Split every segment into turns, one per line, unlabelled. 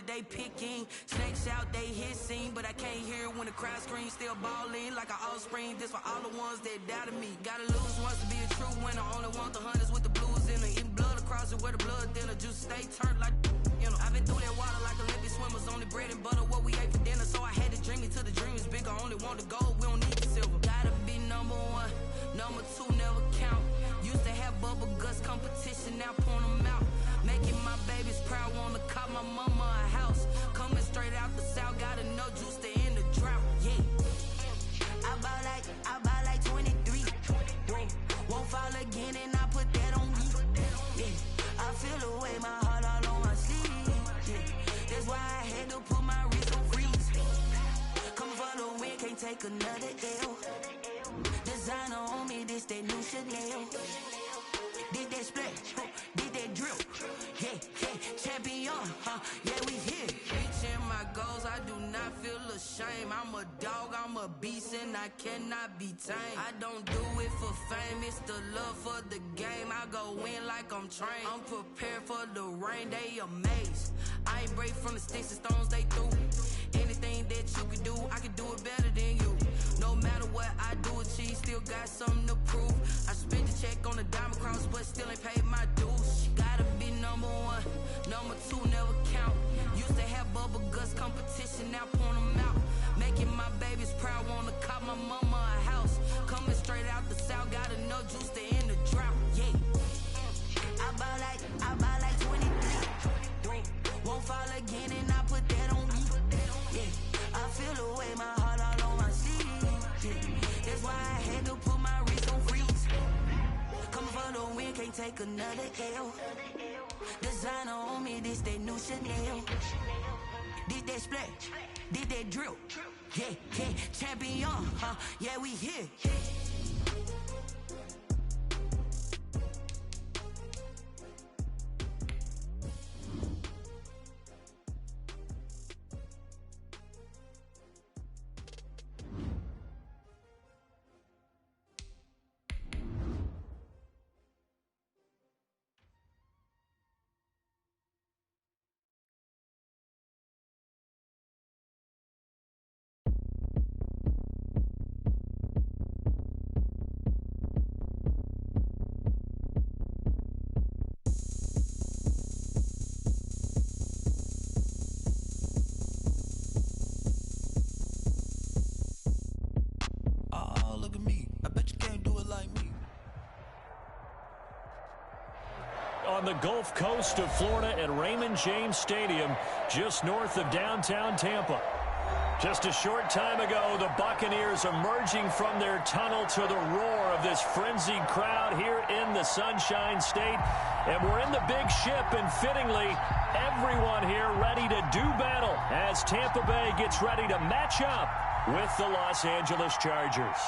They picking snakes out, they hissing, but I can't hear when the crowd screams. Still balling like an offspring. This for all the ones that doubted me. Gotta lose once to be a true winner. Only want the hunters with the blues in it. Eating blood across it where the blood thinner. Juice stay turned like I've been through that water like Olympic swimmers. Only bread and butter what we ate for dinner. So I had to dream it till the dream is bigger. Only want the gold, we don't need the silver. Gotta be number one, number two never count. Used to have bubble guts competition, now point them out. Making my babies proud, wanna cop my mama a house. Coming straight out the south, gotta know juice to end the drought. Yeah, I buy like 23. Won't fall again and I put that on me. Yeah, I feel the way, my heart all on my sleeve. Yeah, that's why I had to put my wrist on freeze. Coming for the win, can't take another L. Designer on me, this that new Chanel. Did that splash, did that drill. Yeah, champion, yeah, we here. Reaching my goals, I do not feel ashamed. I'm a dog, I'm a beast, and I cannot be tamed. I don't do it for fame, it's the love for the game. I go in like I'm trained. I'm prepared for the rain, they amazed. I ain't break from the sticks and stones they threw. Anything that you can do, I can do it better than you. No matter what I do, achieve, still got something to prove. I spent the check on the diamond cross, but still ain't paid my dues. Gotta be number one, number two never count. Used to have bubble guts competition, now point them out. Making my babies proud, wanna cop my mama a house. Coming straight out the south, gotta know juice to end the drought. Yeah, I buy like 23. Won't fall again and I put that on me. Yeah, I feel the way, my heart all on my sleeve. Yeah, that's why I had to put my wrist on freeze. Coming for the win, can't take another L. Designer on me, this that new Chanel. Did that splash, did that drill. Yeah, champion, yeah, we here.
On the Gulf Coast of Florida at Raymond James Stadium, just north of downtown Tampa. Just a short time ago, the Buccaneers emerging from their tunnel to the roar of this frenzied crowd here in the Sunshine State. And we're in the big ship, and fittingly, everyone here ready to do battle as Tampa Bay gets ready to match up with the Los Angeles Chargers.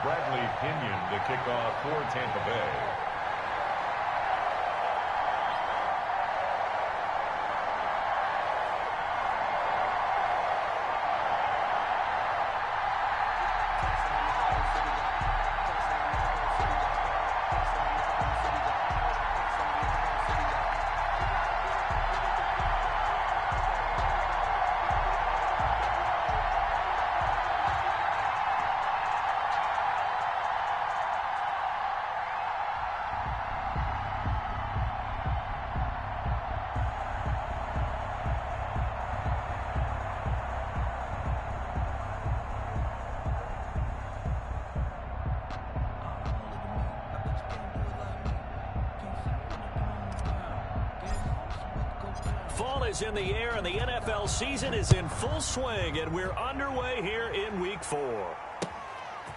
Bradley Pinion to kick off for Tampa Bay.
ball is in the air, and the NFL season is in full swing, and we're underway here in Week 4.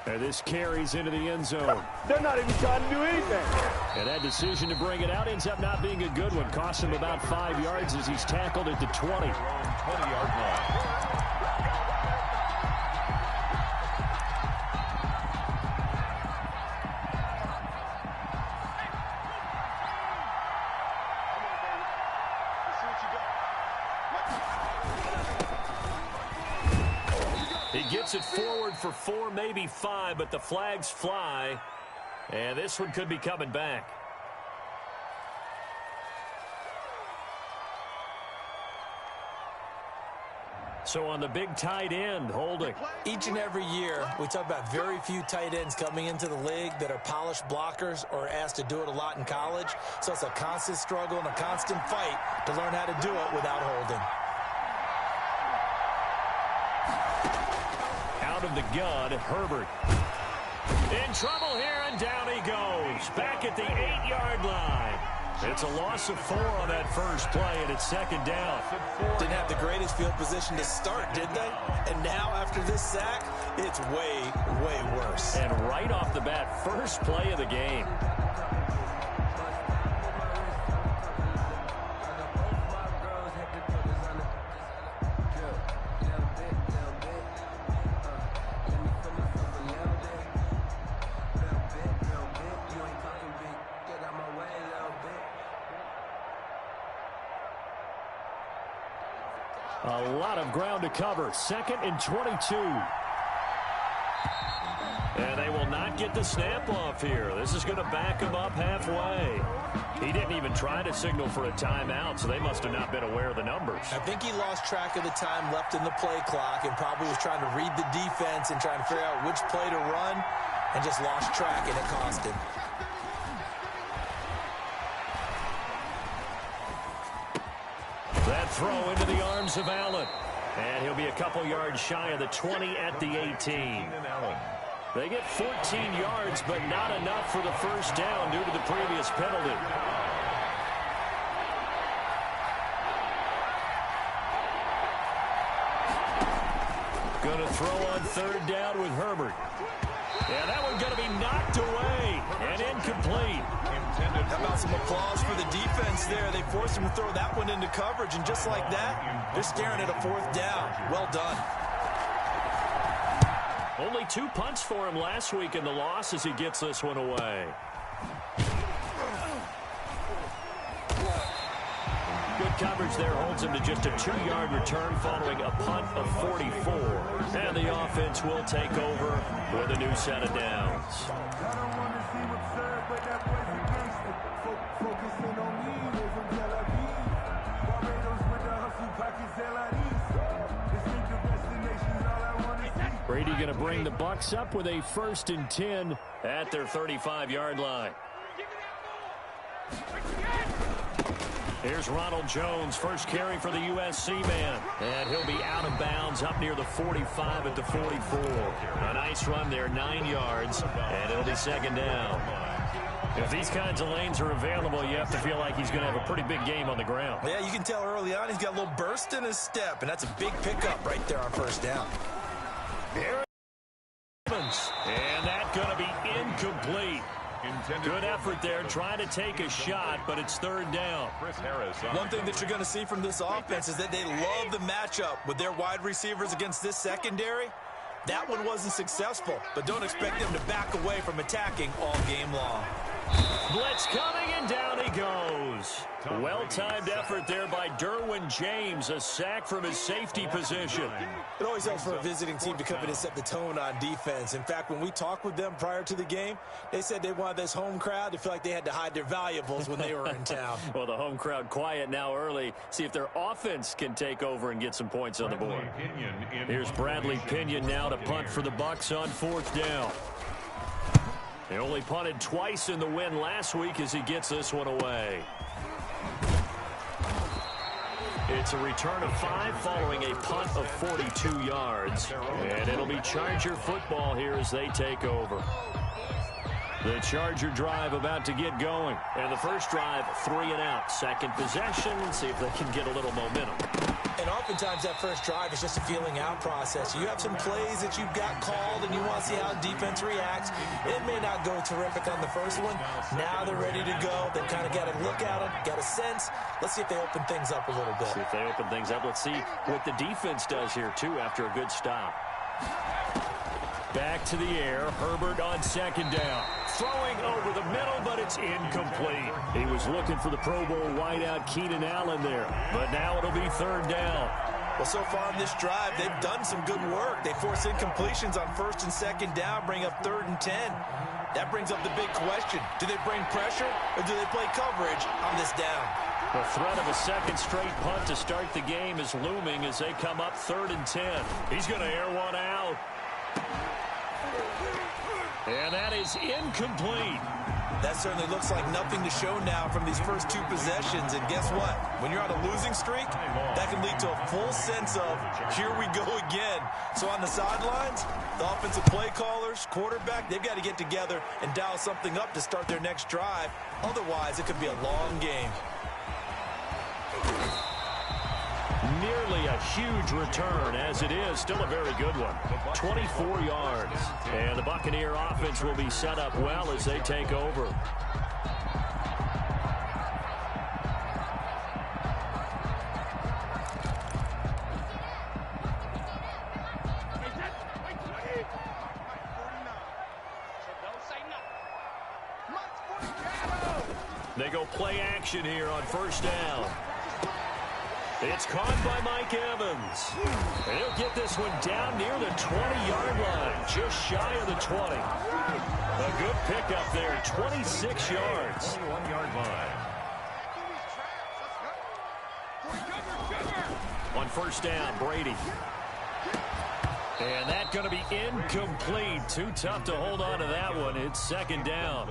And this carries into the end zone.
They're not even trying to do anything.
And that decision to bring it out ends up not being a good one. Costs him about 5 yards as he's tackled at the 20.
20-yard line.
He gets it forward for 4, maybe 5, but the flags fly. And this one could be coming back. So on the big tight end, holding.
Each and every year, we talk about very few tight ends coming into the league that are polished blockers or asked to do it a lot in college. So it's a constant struggle and a constant fight to learn how to do it without holding.
Out of the gun, Herbert. In trouble here, and down he goes. Back at the 8-yard line. It's a loss of 4 on that first play, and it's second down.
Didn't have the greatest field position to start, did they? And now, after this sack, it's way, way worse.
And right off the bat, first play of the game. A lot of ground to cover. 2nd and 22. And they will not get the snap off here. This is going to back him up halfway. He didn't even try to signal for a timeout, so they must have not been aware of the numbers.
I think he lost track of the time left in the play clock and probably was trying to read the defense and trying to figure out which play to run and just lost track, and it cost him.
That throw into the arms of Allen. And he'll be a couple yards shy of the 20 at the 18. They get 14 yards, but not enough for the first down due to the previous penalty. Going to throw on 3rd down with Herbert. Yeah, that one going to be knocked away and incomplete.
How about some applause for the defense there? They forced him to throw that one into coverage, and just like that, they're staring at a 4th down. Well done.
Only 2 punts for him last week in the loss as he gets this one away. Good coverage there holds him to just a 2-yard return following a punt of 44. And the offense will take over with a new set of downs. Brady going to bring the Bucs up with a 1st and 10 at their 35-yard line. Here's Ronald Jones, first carry for the USC man. And he'll be out of bounds up near the 45 at the 44. A nice run there, 9 yards, and it'll be 2nd down. If these kinds of lanes are available, you have to feel like he's going to have a pretty big game on the ground.
Yeah, you can tell early on he's got a little burst in his step, and that's a big pickup right there on 1st down.
And that's going to be incomplete. Good effort there, trying to take a shot, but it's 3rd down.
One thing that you're going to see from this offense is that they love the matchup with their wide receivers against this secondary. That one wasn't successful, but don't expect them to back away from attacking all game long.
Blitz coming, and down he goes. Well-timed effort there by Derwin James, a sack from his safety position.
It always helps for a visiting team to come in and set the tone on defense. In fact, when we talked with them prior to the game, they said they wanted this home crowd to feel like they had to hide their valuables when they were in town.
Well, the home crowd quiet now early. See if their offense can take over and get some points on the board. Here's Bradley Pinion now to punt for the Bucs on 4th down. He only punted twice in the win last week as he gets this one away. It's a return of 5 following a punt of 42 yards. And it'll be Charger football here as they take over. The Charger drive about to get going. And the first drive, 3 and out. Second possession, see if they can get a little momentum.
And oftentimes that first drive is just a feeling out process. You have some plays that you've got called and you want to see how defense reacts. It may not go terrific on the first one. Now they're ready to go. They've kind of got a look at them, got a sense. Let's see if they open things up a little bit.
See if they open things up. Let's see what the defense does here, too, after a good stop. Back to the air. Herbert on second down. Throwing over the middle, but it's incomplete. He was looking for the Pro Bowl wideout Keenan Allen there, but now it'll be third down.
Well, so far in this drive, they've done some good work. They force incompletions on first and second down, bring up 3rd and 10. That brings up the big question. Do they bring pressure or do they play coverage on this down?
The threat of a second straight punt to start the game is looming as they come up 3rd and 10. He's going to air one out. And that is incomplete.
That certainly looks like nothing to show now from these first 2 possessions. And guess what? When you're on a losing streak, that can lead to a full sense of, here we go again. So on the sidelines, the offensive play callers, quarterback, they've got to get together and dial something up to start their next drive. Otherwise, it could be a long game.
Nearly a huge return, as it is still a very good one. 24 yards. And the Buccaneer offense will be set up well as they take over. They go play action here on first down. It's caught by Mike Evans. And he'll get this one down near the 20-yard line, just shy of the 20. A good pickup there, 26 yards.
21-yard line.
On first down, Brady. And that's going to be incomplete. Too tough to hold on to that one. It's second down.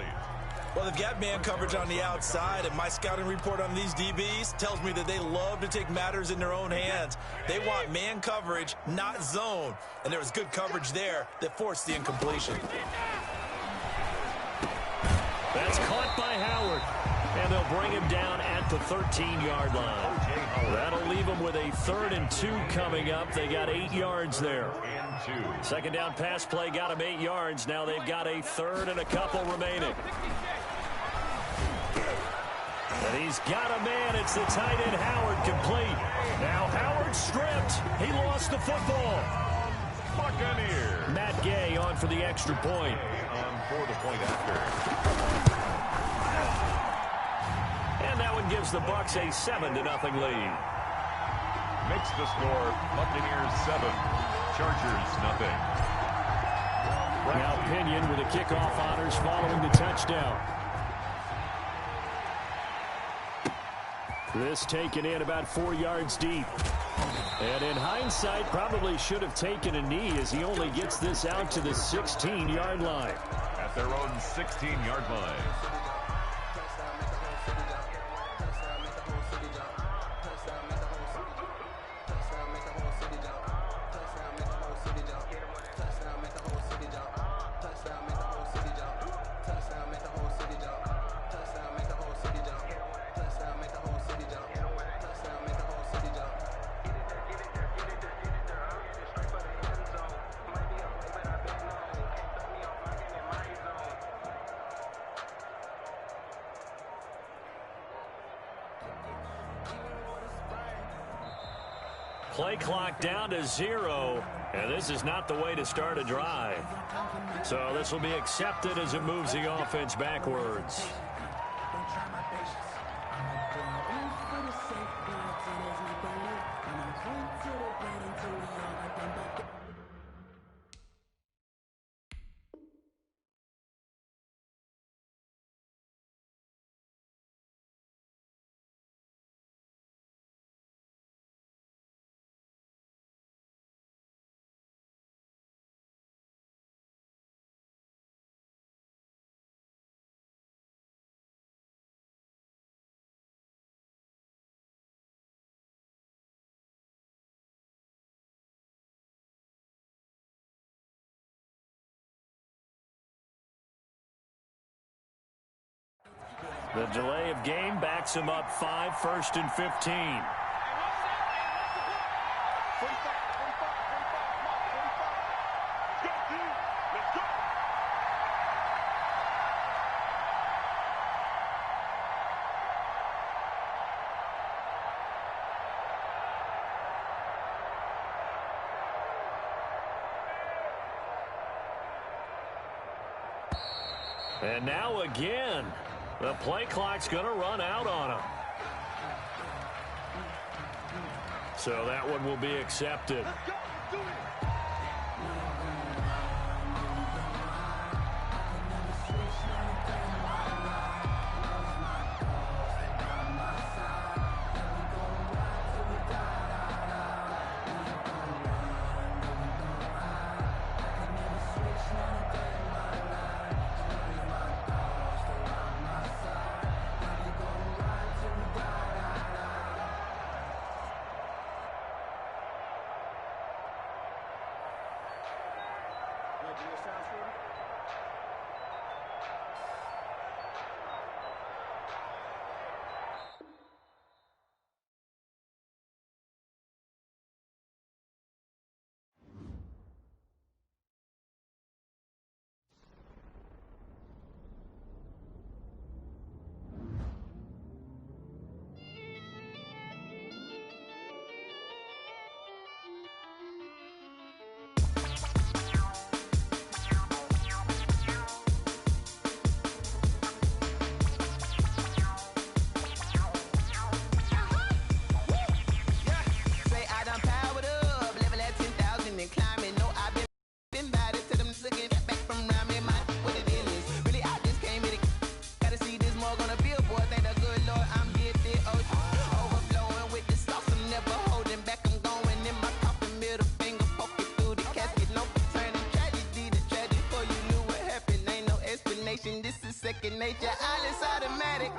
Well, they've got man coverage on the outside, and my scouting report on these DBs tells me that they love to take matters in their own hands. They want man coverage, not zone. And there was good coverage there that forced the incompletion.
That's caught by Howard. And they'll bring him down at the 13-yard line. That'll leave them with a 3rd and 2 coming up. They got 8 yards there. Second down pass play got them 8 yards. Now they've got a 3rd and a couple remaining. And he's got a man. It's the tight end Howard complete. Now Howard stripped. He lost the football.
Buccaneers.
Matt Gay on for the extra point.
On for the point after.
And that one gives the Bucs a 7-0 lead.
Makes the score Buccaneers 7, Chargers nothing.
Now Pinion with the kickoff honors following the touchdown. This taken in about 4 yards deep. And in hindsight, probably should have taken a knee as he only gets this out to the 16-yard line.
At their own 16-yard line.
Play clock down to 0, and this is not the way to start a drive. So this will be accepted as it moves the offense backwards. The delay of game backs him up 5, 1st and 15. And now again, the play clock's going to run out on him. So that one will be accepted.
Second nature, all is automatic.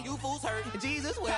You fools hurt. Jesus will.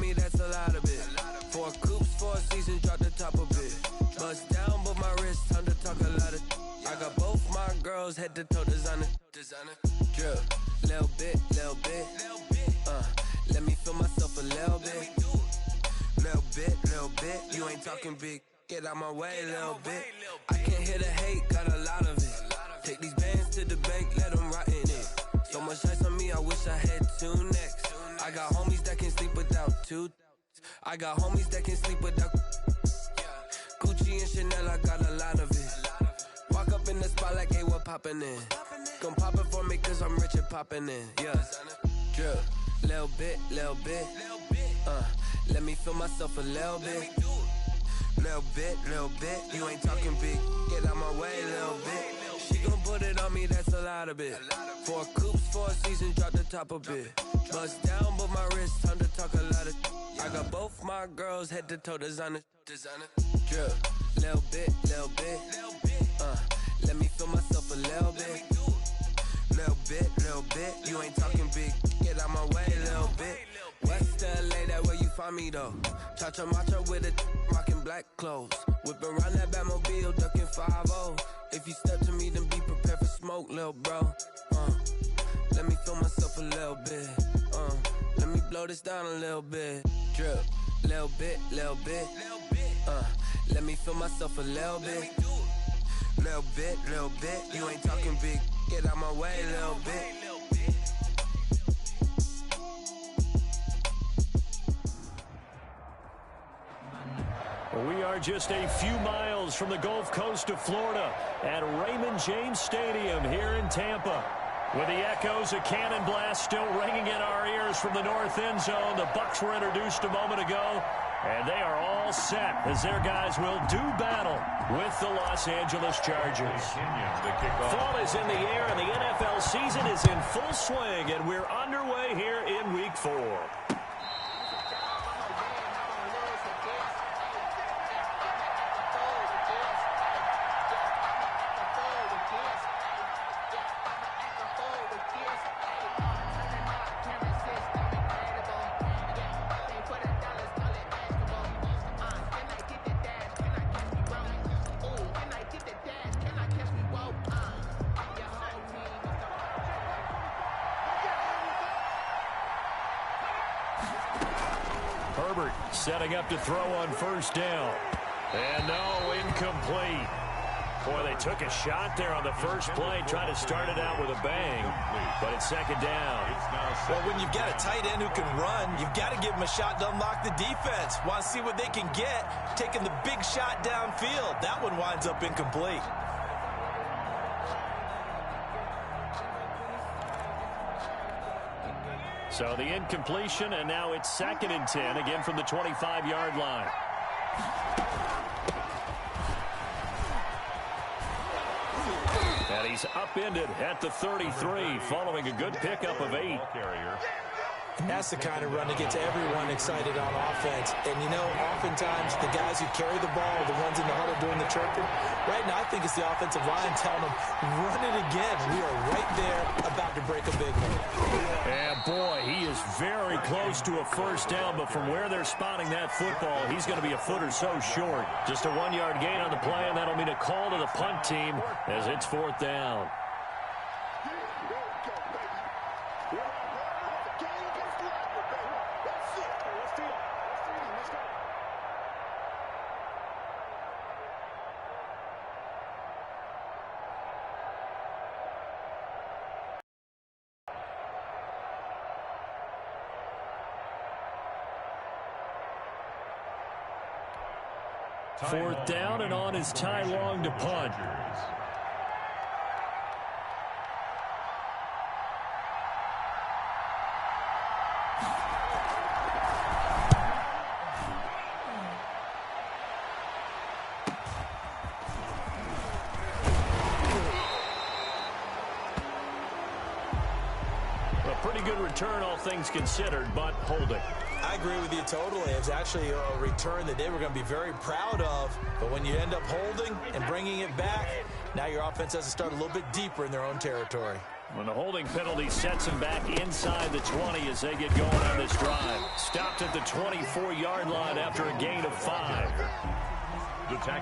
me, that's a lot of it. 4 coops, 4 seasons, drop the top a bit. Bust down, but my wrist, time to talk a lot of. I got both my girls head to toe designer. Drip, little bit. Let me feel myself a little bit. Little bit. You ain't talking big. Get out my way, little bit. I can't hear the hate, got a lot of it. Take these bands to the bank, let them rot in it. So much ice on me, I wish I had 2 necks. I got homies that can sleep without 2. I got homies that can sleep without Gucci and Chanel, I got a lot of it. Walk up in the spot like, hey, what poppin' in? Come pop it for me, cause I'm rich and poppin' in, yeah. Drip, little bit. Let me feel myself a little bit. Little bit. You ain't talking big. Get out my way, little bit. She gon' put it on me, that's a lot of it. 4 coops, 4 seasons, drop the top a bit. Bust down, but my wrist, time to talk a lot of. I got both my girls head to toe designer. Drip, little bit. Let me feel myself a little bit. Little bit. You ain't talking big. Get out my way, little bit. West LA, that where you find me though. Cha-cha matcha with it, rockin' black clothes. Whippin' around that Batmobile, duckin' 5-0. If you step to me, then be prepared for smoke, lil' bro. Let me feel myself a little bit. Let me blow this down a little bit. Drip, little bit. Let me feel myself a little bit. Little bit. You ain't talking big. Get out my way, little bit.
We are just a few miles from the Gulf Coast of Florida at Raymond James Stadium here in Tampa. With the echoes of cannon blast still ringing in our ears from the north end zone, the Bucs were introduced a moment ago, and they are all set as their guys will do battle with the Los Angeles Chargers. Fall is in the air, and the NFL season is in full swing, and we're underway here in Week 4. Setting up to throw on first down. And no, incomplete. Boy, they took a shot there on the first play, trying to start it out with a bang, but it's second down.
Well, when you've got a tight end who can run, you've got to give him a shot to unlock the defense. Want to see what they can get, taking the big shot downfield. That one winds up incomplete.
So the incompletion, and now it's 2nd and 10, again from the 25-yard line. And he's upended at the 33, following a good pickup of 8.
That's the kind of run that gets everyone excited on offense. And, you know, oftentimes the guys who carry the ball are the ones in the huddle doing the chirping. Right now, I think it's the offensive line telling them, run it again. We are right there about to break a big one.
And, boy, he is very close to a first down, but from where they're spotting that football, he's going to be a foot or so short. Just a 1-yard gain on the play, and that'll mean a call to the punt team as it's 4th down. Fourth down, and on is Ty Long to punt. A pretty good return, all things considered, but holding.
I agree with you totally. It was actually a return that they were going to be very proud of. But when you end up holding and bringing it back, now your offense has to start a little bit deeper in their own territory.
When the holding penalty sets him back inside the 20 as they get going on this drive. Stopped at the 24-yard line after a gain of 5.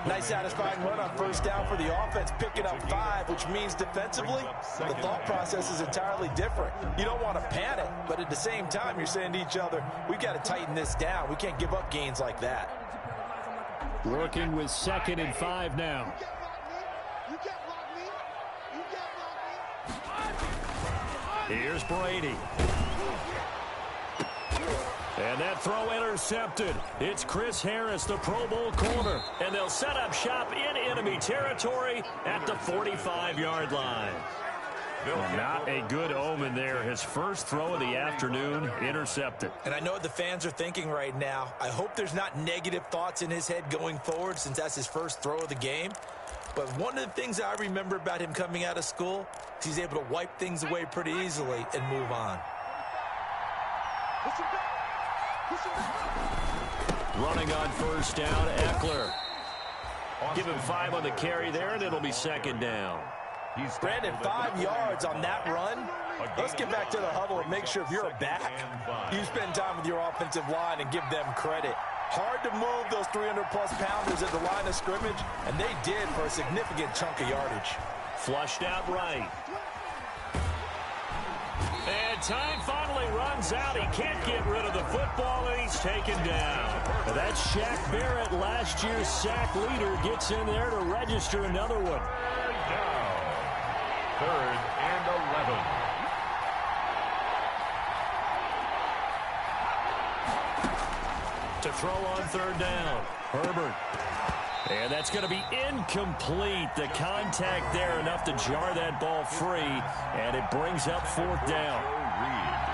Nice satisfying run on first down for the offense, picking up 5, which means defensively, the thought process is entirely different. You don't want to panic, but at the same time, you're saying to each other, we've got to tighten this down. We can't give up gains like that.
Working with 2nd and 5 now. Here's Brady. And that throw intercepted. It's Chris Harris, the Pro Bowl corner. And they'll set up shop in enemy territory at the 45-yard line. Not a good omen there. His first throw of the afternoon intercepted.
And I know what the fans are thinking right now. I hope there's not negative thoughts in his head going forward since that's his first throw of the game. But one of the things I remember about him coming out of school is he's able to wipe things away pretty easily and move on.
Running on first down, Eckler. Give him 5 on the carry there, and it'll be 2nd down.
Brandon, 5 yards on that run. Let's get back to the huddle and make sure if you're a back, you spend time with your offensive line and give them credit. Hard to move those 300-plus pounders at the line of scrimmage, and they did for a significant chunk of yardage.
Flushed out right. And time finally runs out. He can't get rid of the football, and he's taken down. That's Shaq Barrett, last year's sack leader, gets in there to register another one.
Down. 3rd and 11.
To throw on 3rd down, Herbert. And that's going to be incomplete. The contact there enough to jar that ball free, and it brings up 4th down.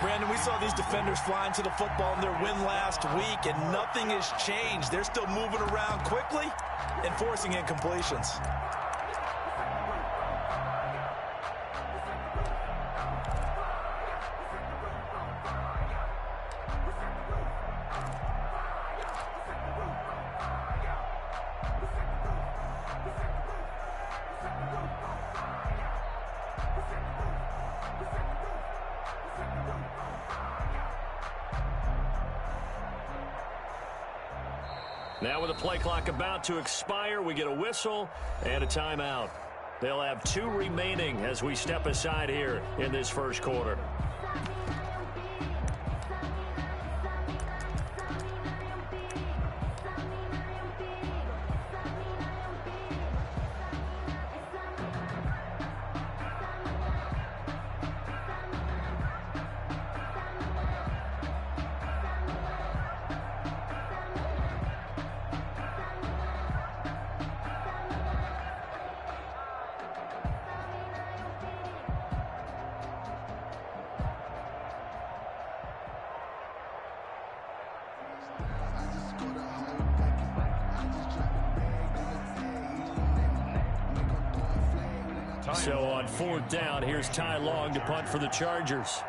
Brandon, we saw these defenders flying to the football in their win last week, and nothing has changed. They're still moving around quickly and forcing incompletions.
Now with the play clock about to expire, we get a whistle and a timeout. They'll have 2 remaining as we step aside here in this first quarter. So on 4th down, here's Ty Long to punt for the Chargers.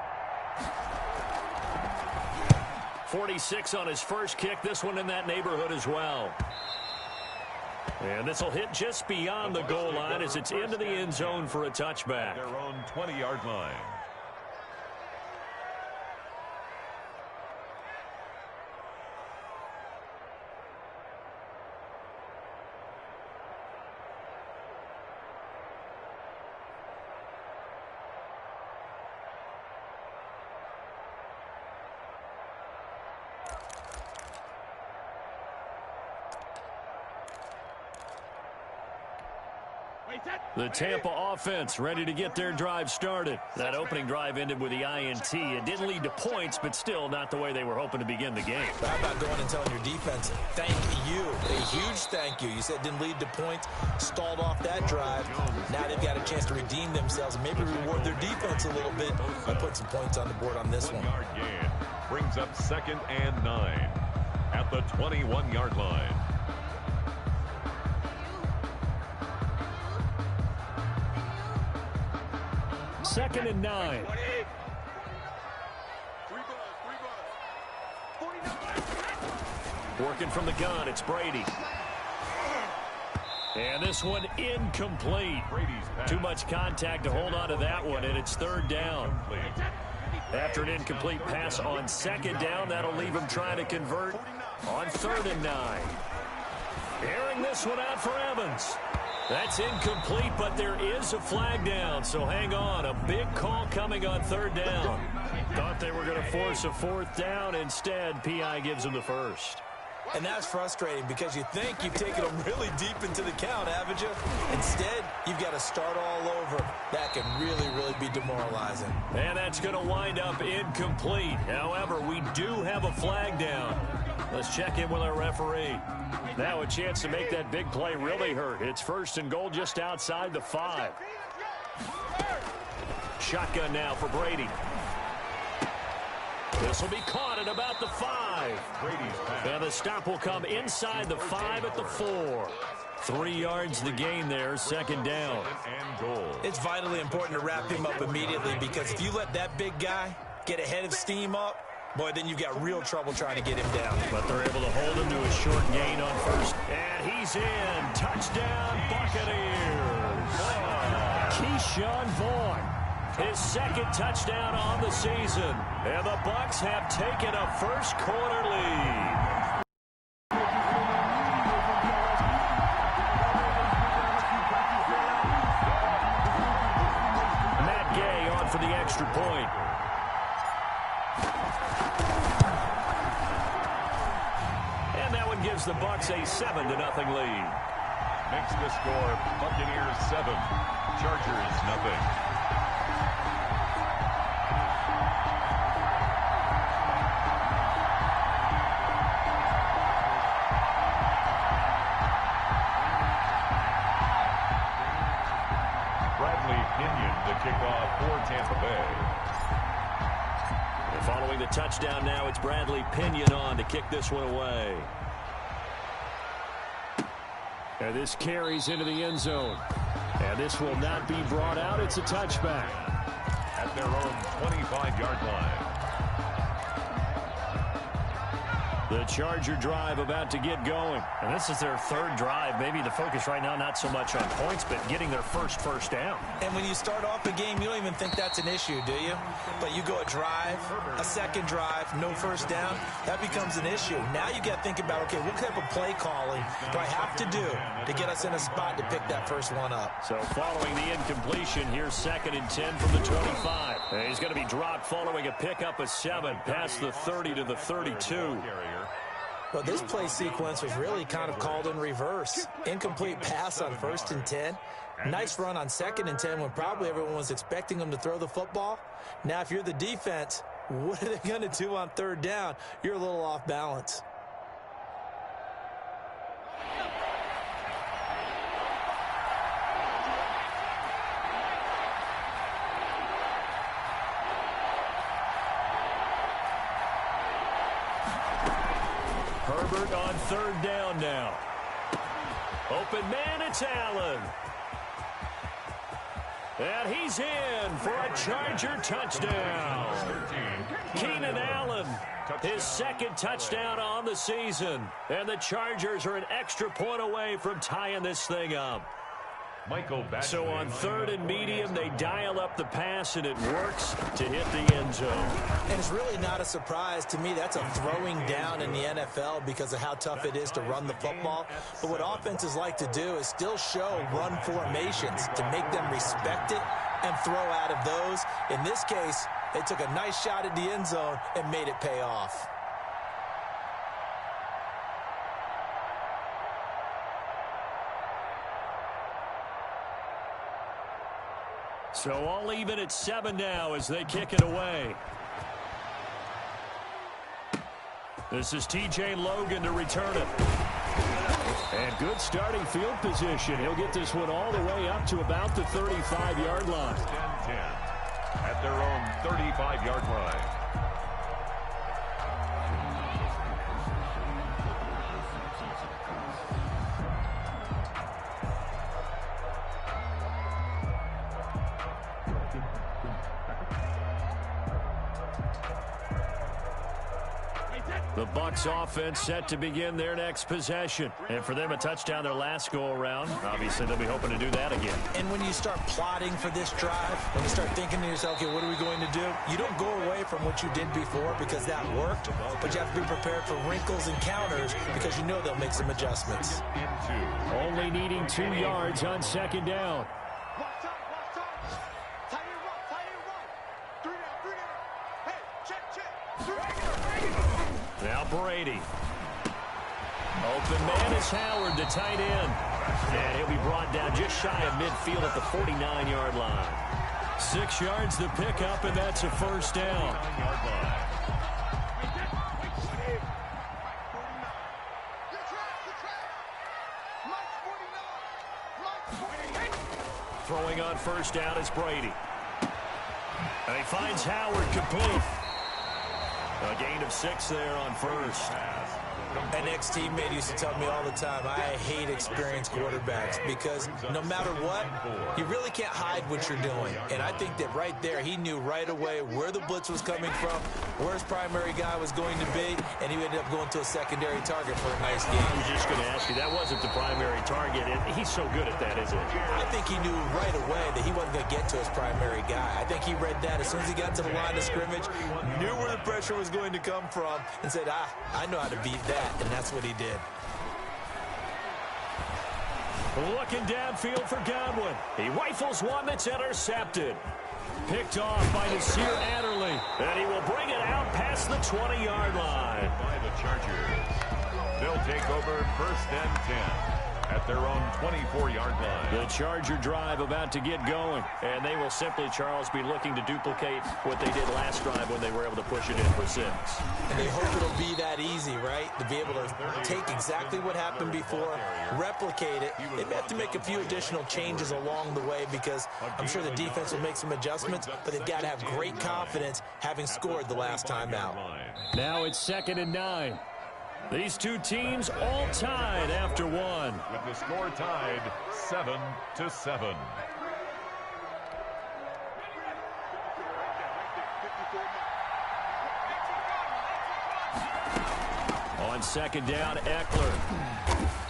46 on his first kick. This one in that neighborhood as well. And this will hit just beyond the goal line as it's into the end zone for a touchback.
Their own 20-yard line.
The Tampa offense ready to get their drive started. That opening drive ended with the INT. It didn't lead to points, but still not the way they were hoping to begin the game.
How about going and telling your defense, thank you, a huge thank you. You said it didn't lead to points, stalled off that drive. Now they've got a chance to redeem themselves and maybe reward their defense a little bit by putting some points on the board on this one.
1-yard gain brings up 2nd and 9 at the 21-yard line.
Second and 9. Working from the gun, it's Brady. And this one incomplete. Too much contact to hold on to that one, and it's third down. After an incomplete pass on second down, that'll leave him trying to convert on 3rd and 9. Airing this one out for Evans. That's incomplete, but there is a flag down, so hang on. A big call coming on 3rd down. Thought they were going to force a 4th down. Instead, P.I. gives them the first.
And that's frustrating because you think you've taken them really deep into the count, haven't you? Instead, you've got to start all over. That can really, really be demoralizing.
And that's going to wind up incomplete. However, we do have a flag down. Let's check in with our referee. Now a chance to make that big play really hurt. It's 1st and goal just outside the 5. Shotgun now for Brady. This will be caught at about the 5. And the stop will come inside the 5 at the 4. 3 yards the gain there, 2nd down.
It's vitally important to wrap him up immediately because if you let that big guy get ahead of steam up, boy, then you've got real trouble trying to get him down.
But they're able to hold him to a short gain on 1st. And he's in. Touchdown, Buccaneers. Keyshawn Vaughn. His 2nd touchdown on the season. And the Bucs have taken a first-quarter lead. Matt Gay on for the extra point. And that one gives the Bucs a 7-0 lead.
Makes the score Buccaneers 7, Chargers 0. Kickoff for Tampa Bay.
And following the touchdown now, it's Bradley Pinion on to kick this one away. And this carries into the end zone. And this will not be brought out. It's a touchback.
At their own 25-yard line.
The Charger drive about to get going.
And this is their 3rd drive. Maybe the focus right now not so much on points, but getting their first down.
And when you start off a game, you don't even think that's an issue, do you? But you go a drive, a 2nd drive, no 1st down, that becomes an issue. Now you got to think about, okay, what type of play calling do I have to do to get us in a spot to pick that first one up?
So following the incompletion, here's 2nd and 10 from the 25. And he's going to be dropped following a pickup of 7 past the 30 to the 32.
Well, this play sequence was really kind of called in reverse. Incomplete pass on 1st and 10. Nice run on 2nd and 10 when probably everyone was expecting them to throw the football. Now, if you're the defense, what are they going to do on 3rd down? You're a little off balance.
Herbert on 3rd down now. Open man, it's Allen. And he's in for a Charger touchdown. Keenan Allen, his 2nd touchdown on the season. And the Chargers are an extra point away from tying this thing up. So on 3rd and medium, they dial up the pass, and it works to hit the end zone.
And it's really not a surprise to me. That's a throwing down in the NFL because of how tough it is to run the football. But what offenses like to do is still show run formations to make them respect it and throw out of those. In this case, they took a nice shot at the end zone and made it pay off.
So all even at 7 now as they kick it away. This is T.J. Logan to return it. And good starting field position. He'll get this one all the way up to about the 35-yard line.
10-10 at their own 35-yard line.
The Bucs offense set to begin their next possession. And for them, a touchdown their last go-around. Obviously, they'll be hoping to do that again.
And when you start plotting for this drive, when you start thinking to yourself, okay, what are we going to do? You don't go away from what you did before because that worked, but you have to be prepared for wrinkles and counters because you know they'll make some adjustments.
Only needing 2 yards on second down. Now Brady. Open man is Howard, the tight end. And he'll be brought down just shy of midfield at the 49-yard line. 6 yards the pickup, and that's a first down. Throwing on first down is Brady. And he finds Howard complete. A gain of 6 there on first.
An ex-teammate used to tell me all the time, I hate experienced quarterbacks because no matter what, you really can't hide what you're doing. And I think that right there, he knew right away where the blitz was coming from, where his primary guy was going to be, and he ended up going to a secondary target for a nice game.
I was just going to ask you, that wasn't the primary target. He's so good at that, isn't he?
I think he knew right away that he wasn't going to get to his primary guy. I think he read that as soon as he got to the line of scrimmage, knew where the pressure was going to come from, and said, I know how to beat that. And that's what he did.
Looking downfield for Godwin. He rifles one that's intercepted. Picked off by Nasir Adderley. And he will bring it out past the 20-yard line.
By the Chargers. They'll take over 1st and 10. At their own 24-yard line.
The Charger drive about to get going. And they will simply, Charles, be looking to duplicate what they did last drive when they were able to push it in for 6.
And they hope it'll be that easy, right? To be able to take exactly what happened before, replicate it. They may have to make a few additional changes along the way because I'm sure the defense will make some adjustments, but they've got to have great confidence having scored the last time out.
Now it's 2nd and 9. These two teams all tied after 1.
With the score tied 7-7.
On second down, Eckler.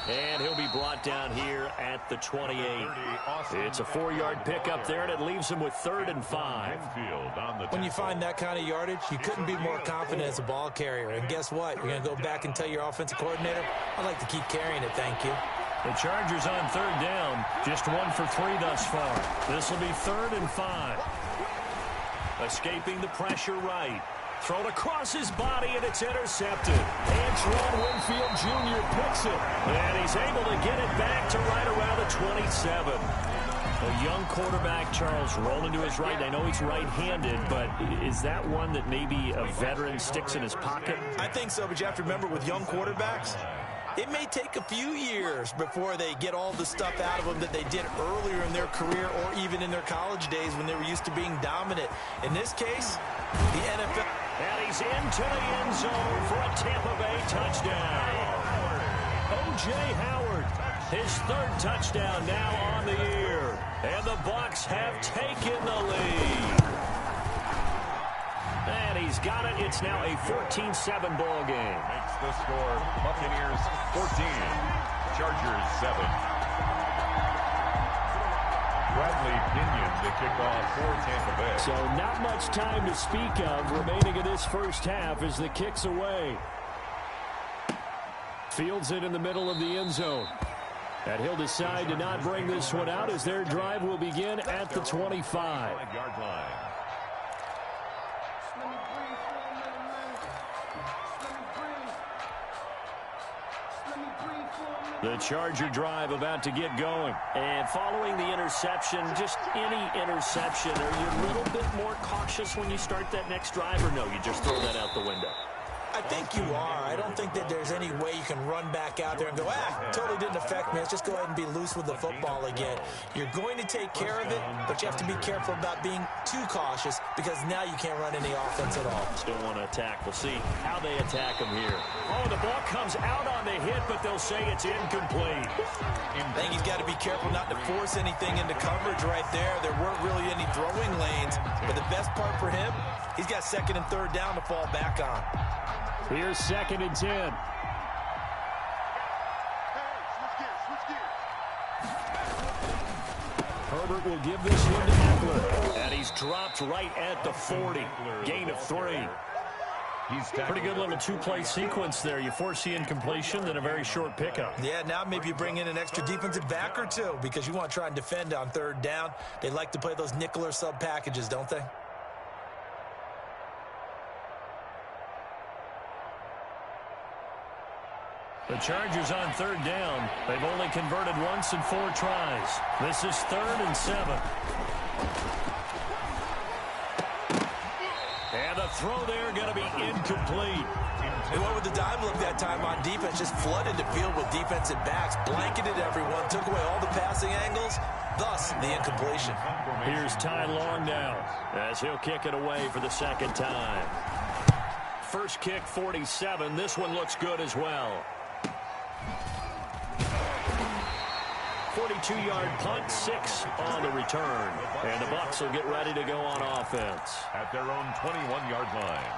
And he'll be brought down here at the 28. It's a 4-yard pickup there, and it leaves him with 3rd and 5.
When you find that kind of yardage, you couldn't be more confident as a ball carrier. And guess what? You're going to go back and tell your offensive coordinator, I'd like to keep carrying it, thank you.
The Chargers on 3rd down, just 1 for 3 thus far. This will be 3rd and 5. Escaping the pressure right. Thrown across his body, and it's intercepted. Antoine Winfield Jr. picks it. And he's able to get it back to right around the 27. A young quarterback, Charles, rolling to his right. I know he's right-handed, but is that one that maybe a veteran sticks in his pocket?
I think so, but you have to remember with young quarterbacks, it may take a few years before they get all the stuff out of them that they did earlier in their career or even in their college days when they were used to being dominant. In this case, the NFL...
And he's into the end zone for a Tampa Bay touchdown. O.J. Howard, his 3rd touchdown now on the year. And the Bucs have taken the lead. And he's got it. It's now a 14-7 ball game.
Makes the score Buccaneers 14, Chargers 7. Bradley Pinion to kick off for Tampa Bay.
So not much time to speak of remaining in this first half as the kick's away. Fields it in the middle of the end zone. And he'll decide to not bring this one out as their drive will begin at the 25-yard line. The Charger drive about to get going. And following the interception, just any interception, are you a little bit more cautious when you start that next drive, or no, you just throw that out the window?
I think you are. I don't think that there's any way you can run back out there and go, totally didn't affect me. Let's just go ahead and be loose with the football again. You're going to take care of it, but you have to be careful about being too cautious because now you can't run any offense at all.
Still want to attack. We'll see how they attack him here. Oh, the ball comes out on the hit, but they'll say it's incomplete.
I think he's got to be careful not to force anything into coverage right there. There weren't really any throwing lanes, but the best part for him, he's got 2nd and 3rd down to fall back on.
Here's 2nd and 10. Herbert will give this one to Eckler. And he's dropped right at the 40. Gain of 3. Pretty good little two-play sequence there. You force the incompletion, then a very short pickup.
Yeah, now maybe you bring in an extra defensive back or two because you want to try and defend on 3rd down. They like to play those nickel or sub packages, don't they?
The Chargers on 3rd down. They've only converted once in 4 tries. This is 3rd and 7. And the throw there going to be incomplete.
They went with the dime look that time on defense, just flooded the field with defensive backs, blanketed everyone, took away all the passing angles, thus the incompletion.
Here's Ty Long now as he'll kick it away for the 2nd time. First kick, 47. This one looks good as well. 42-yard punt, 6 on the return. And the Bucs will get ready to go on offense.
At their own 21-yard line.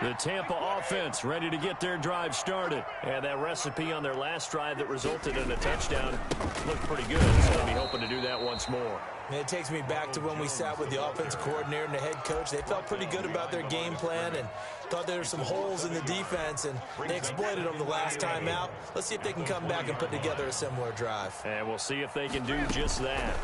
The Tampa offense ready to get their drive started. And that recipe on their last drive that resulted in a touchdown looked pretty good. So they'll be hoping to do that once more.
It takes me back to when we sat with the offensive coordinator and the head coach. They felt pretty good about their game plan and thought there were some holes in the defense, and they exploited them the last time out. Let's see if they can come back and put together a similar drive.
And we'll see if they can do just that.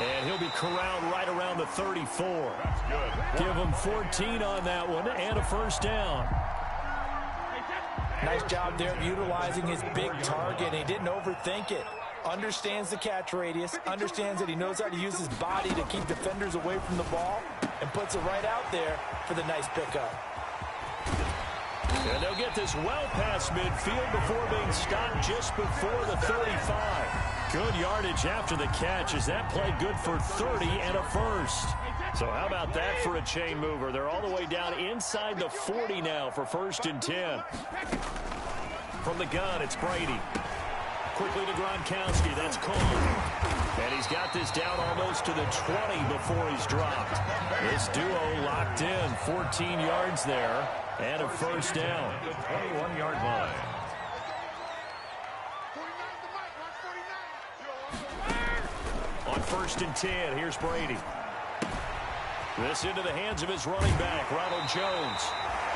And he'll be corralled right around the 34.
That's good.
Give him 14 on that one and a 1st down.
Nice job there of utilizing his big target. He didn't overthink it. Understands the catch radius, understands that he knows how to use his body to keep defenders away from the ball, and puts it right out there for the nice pickup.
And they'll get this well past midfield before being stopped just before the 35. Good yardage after the catch as that play good for 30 and a 1st. So how about that for a chain mover? They're all the way down inside the 40 now for 1st and 10. From the gun, it's Brady. Quickly to Gronkowski. That's Cole. And he's got this down almost to the 20 before he's dropped. This duo locked in. 14 yards there and a 1st down.
The 21-yard line.
On 1st and 10, here's Brady. This into the hands of his running back, Ronald Jones.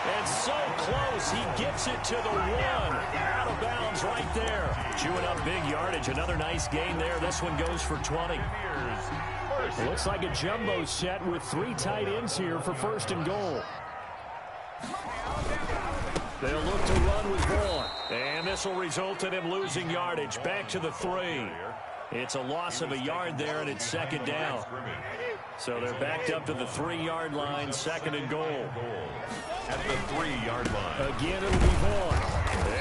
And so close, he gets it to the 1. Out of bounds right there. Chewing up big yardage. Another nice gain there. This one goes for 20. It looks like a jumbo set with 3 tight ends here for 1st and goal. They'll look to run with Vaughn. And this will result in him losing yardage. Back to the 3. It's a loss of a yard there, and it's 2nd down. So they're backed up to the 3-yard line, 2nd and goal.
At the 3-yard line.
Again, it'll be Vaughn.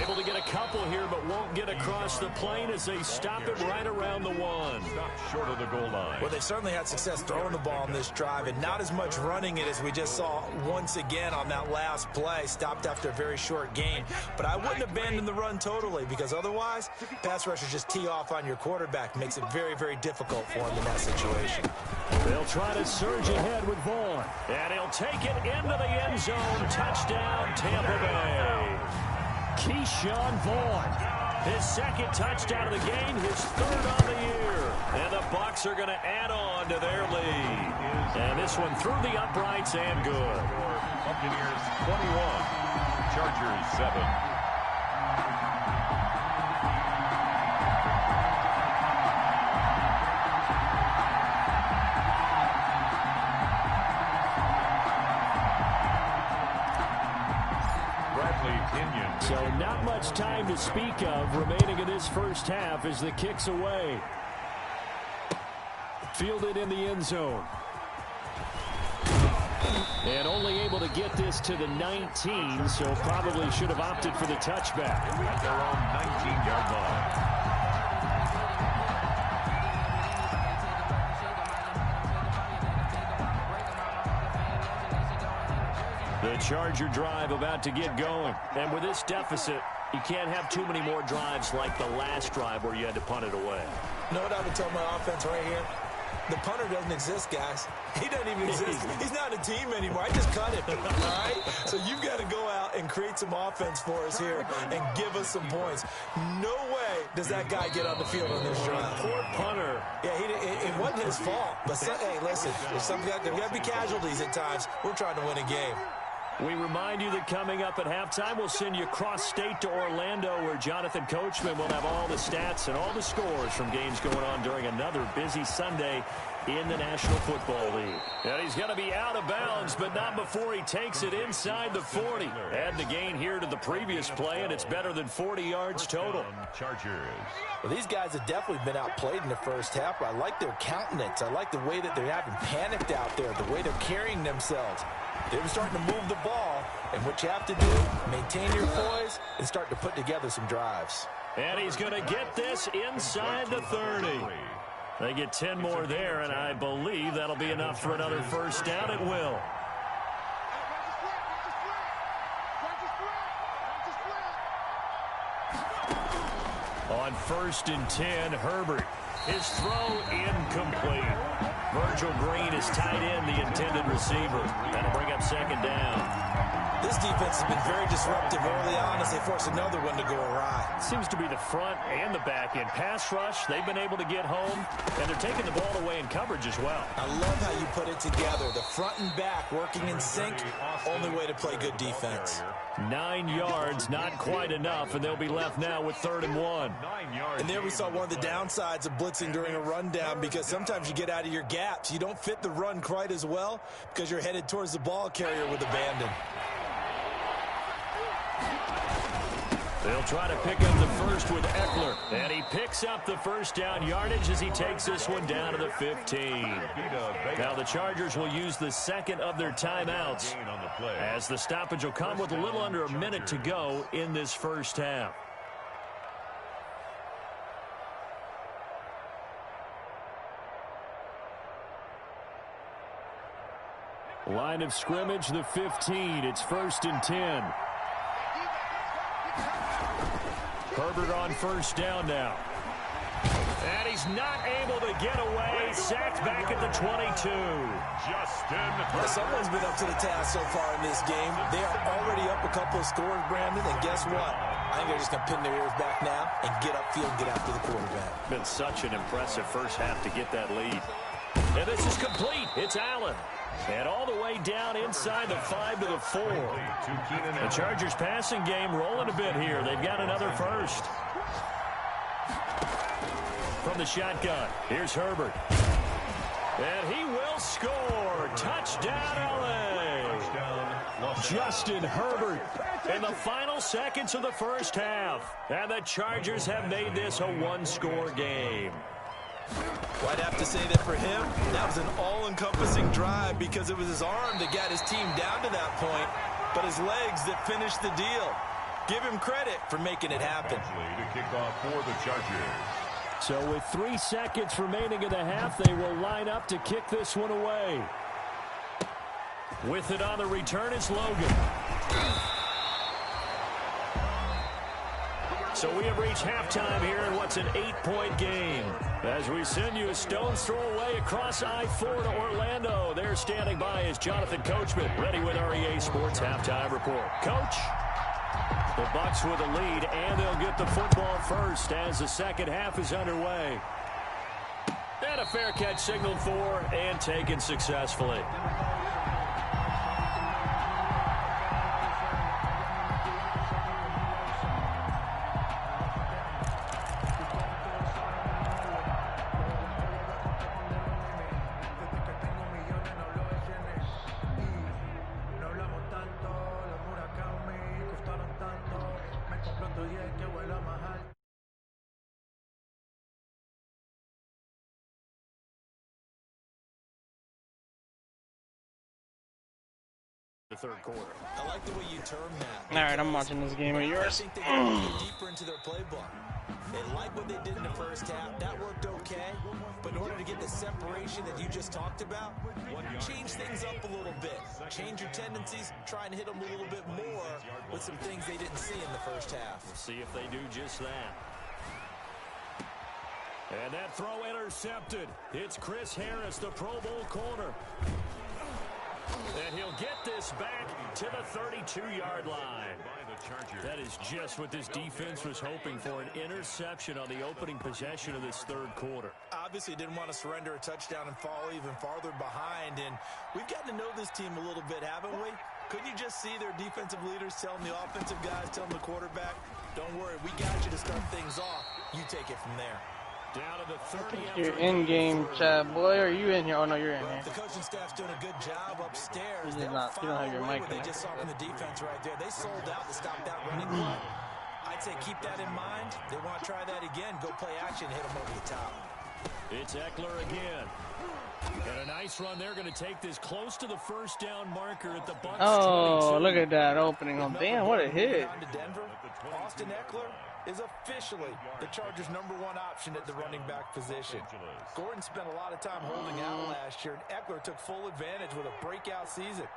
Able to get a couple here, but won't get across the plane as they stop it right around the 1.
Stop short of the goal line.
Well, they certainly had success throwing the ball on this drive, and not as much running it as we just saw once again on that last play. Stopped after a very short gain. But I wouldn't abandon the run totally, because otherwise, pass rushers just tee off on your quarterback. Makes it very, very difficult for him in that situation.
They'll try to surge ahead with Vaughn. And he'll take it into the end zone. Touchdown, Tampa Bay. Keyshawn Vaughn. His 2nd touchdown of the game, his 3rd on the year. And the Bucs are going to add on to their lead. And this one through the uprights and good.
Buccaneers 21, Chargers 7.
So not much time to speak of remaining in this 1st half as the kick's away. Fielded in the end zone. And only able to get this to the 19, so probably should have opted for the touchback.
At their own 19-yard line.
The Charger drive about to get going. And with this deficit, you can't have too many more drives like the last drive where you had to punt it away.
You know what I would tell my offense right here? The punter doesn't exist, guys. He doesn't even exist. He's not a team anymore. I just cut him, all right? So you've got to go out and create some offense for us here and give us some points. No way does that guy get on the field on this drive.
Poor punter.
Yeah, it wasn't his fault. But, hey, listen, there's got to be casualties at times. We're trying to win a game.
We remind you that coming up at halftime, we'll send you cross-state to Orlando, where Jonathan Coachman will have all the stats and all the scores from games going on during another busy Sunday in the National Football League. And he's going to be out of bounds, but not before he takes it inside the 40. Add the gain here to the previous play, and it's better than 40 yards total.
Chargers.
Well, these guys have definitely been outplayed in the first half. I like their countenance. I like the way that they're having panicked out there, the way they're carrying themselves. They're starting to move the ball, and what you have to do, maintain your poise and start to put together some drives.
And he's going to get this inside the 30. They get 10 more there, and I believe that'll be enough for another first down. It will. On 1st and 10, Herbert. His throw incomplete. Virgil Green is tight end, the intended receiver. That'll bring up 2nd down.
This defense has been very disruptive early on as they force another one to go awry.
Seems to be the front and the back end. Pass rush, they've been able to get home, and they're taking the ball away in coverage as well.
I love how you put it together. The front and back working in sync, only way to play good defense.
9 yards, not quite enough, and they'll be left now with 3rd and 1.
And there we saw one of the downsides of blitzing during a rundown, because sometimes you get out of your gaps. You don't fit the run quite as well because you're headed towards the ball carrier with abandon.
They'll try to pick up the first with Eckler, and he picks up the first down yardage as he takes this one down to the 15. Now the Chargers will use the second of their timeouts, as the stoppage will come with a little under a minute to go in this first half. Line of scrimmage, the 15. It's 1st and 10. Herbert on 1st down now. And he's not able to get away. Sacked back at the 22.
Well, someone's been up to the task so far in this game. They are already up a couple of scores, Brandon, and guess what? I think they're just going to pin their ears back now and get upfield and get after the quarterback.
Been such an impressive first half to get that lead. And this is complete. It's Allen. And all the way down inside the 5 to the 4. The Chargers passing game rolling a bit here. They've got another first. From the shotgun, here's Herbert. And he will score. Touchdown, LA. Justin Herbert in the final seconds of the first half. And the Chargers have made this a one-score game.
Well, I'd have to say that for him, that was an all-encompassing drive because it was his arm that got his team down to that point, but his legs that finished the deal. Give him credit for making it happen.
To kick off for the Chargers.
So with 3 seconds remaining in the half, they will line up to kick this one away. With it on the return, it's Logan. So we have reached halftime here in what's an 8-point game. As we send you a stone's throw away across I-4 to Orlando. There standing by is Jonathan Coachman, ready with REA Sports Halftime Report. Coach, the Bucs with a lead, and they'll get the football first as the second half is underway. And a fair catch signaled for and taken successfully. The third quarter.
I like the way you term that.
All right, I'm watching this game of yours.
I think they got to get deeper into their playbook. They like what they did in the first half. That worked okay. But in order to get the separation that you just talked about, change things up a little bit. Change your tendencies. Try and hit them a little bit more with some things they didn't see in the first half.
We'll see if they do just that. And that throw intercepted. It's Chris Harris, the Pro Bowl corner. And he'll get this back to the 32-yard line. That is just what this defense was hoping for, an interception on the opening possession of this third quarter.
Obviously didn't want to surrender a touchdown and fall even farther behind. And we've gotten to know this team a little bit, haven't we? Couldn't you just see their defensive leaders telling the offensive guys, telling the quarterback, don't worry, we got you to start things off. You take it from there.
Down to the 30.
You're in game, Chad boy. Are you in here? Oh no, you're in here.
The coaching staff's doing a good job upstairs.
You don't have your mic
They just saw from the defense right there. They sold out to stop that running play. I'd say keep that in mind. They want to try that again. Go play action, hit them over the top.
It's Eckler again. And a nice run. They're going to take this close to the first down marker at the Bucs.
Oh, look at that opening home. Damn, what a hit.
Austin Eckler is officially the Chargers' #1 option at the running back position. Gordon spent a lot of time holding out last year, and Eckler took full advantage with a breakout season.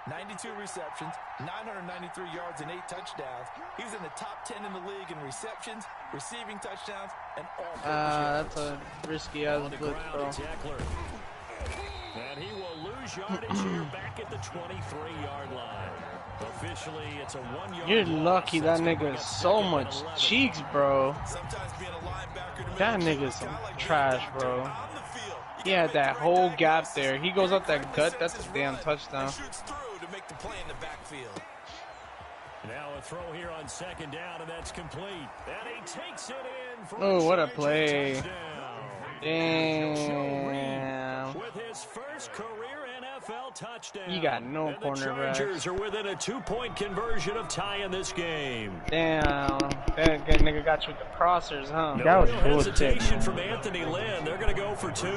92 receptions, 993 yards, and 8 touchdowns. He's in the top 10 in the league in receptions, receiving touchdowns, and all
that's a risky ass blitz, bro.
And he will lose yardage here back at the 23-yard line. Officially, it's a 1-yard.
You're lucky that nigga has so much cheeks, bro. That nigga's some trash, bro. He had that whole gap there. He goes up that gut. That's a damn touchdown.
Now a throw here on second down, and that's complete. And he takes it in for
oh, what a play. Damn.
With his first career NFL touchdown.
You got no cornerback.
The Chargers are within a 2-point conversion of tying this game.
Damn. That good nigga got you with the crossers, huh?
No
that was
real hesitation from Anthony Lynn. They're going to go for 2.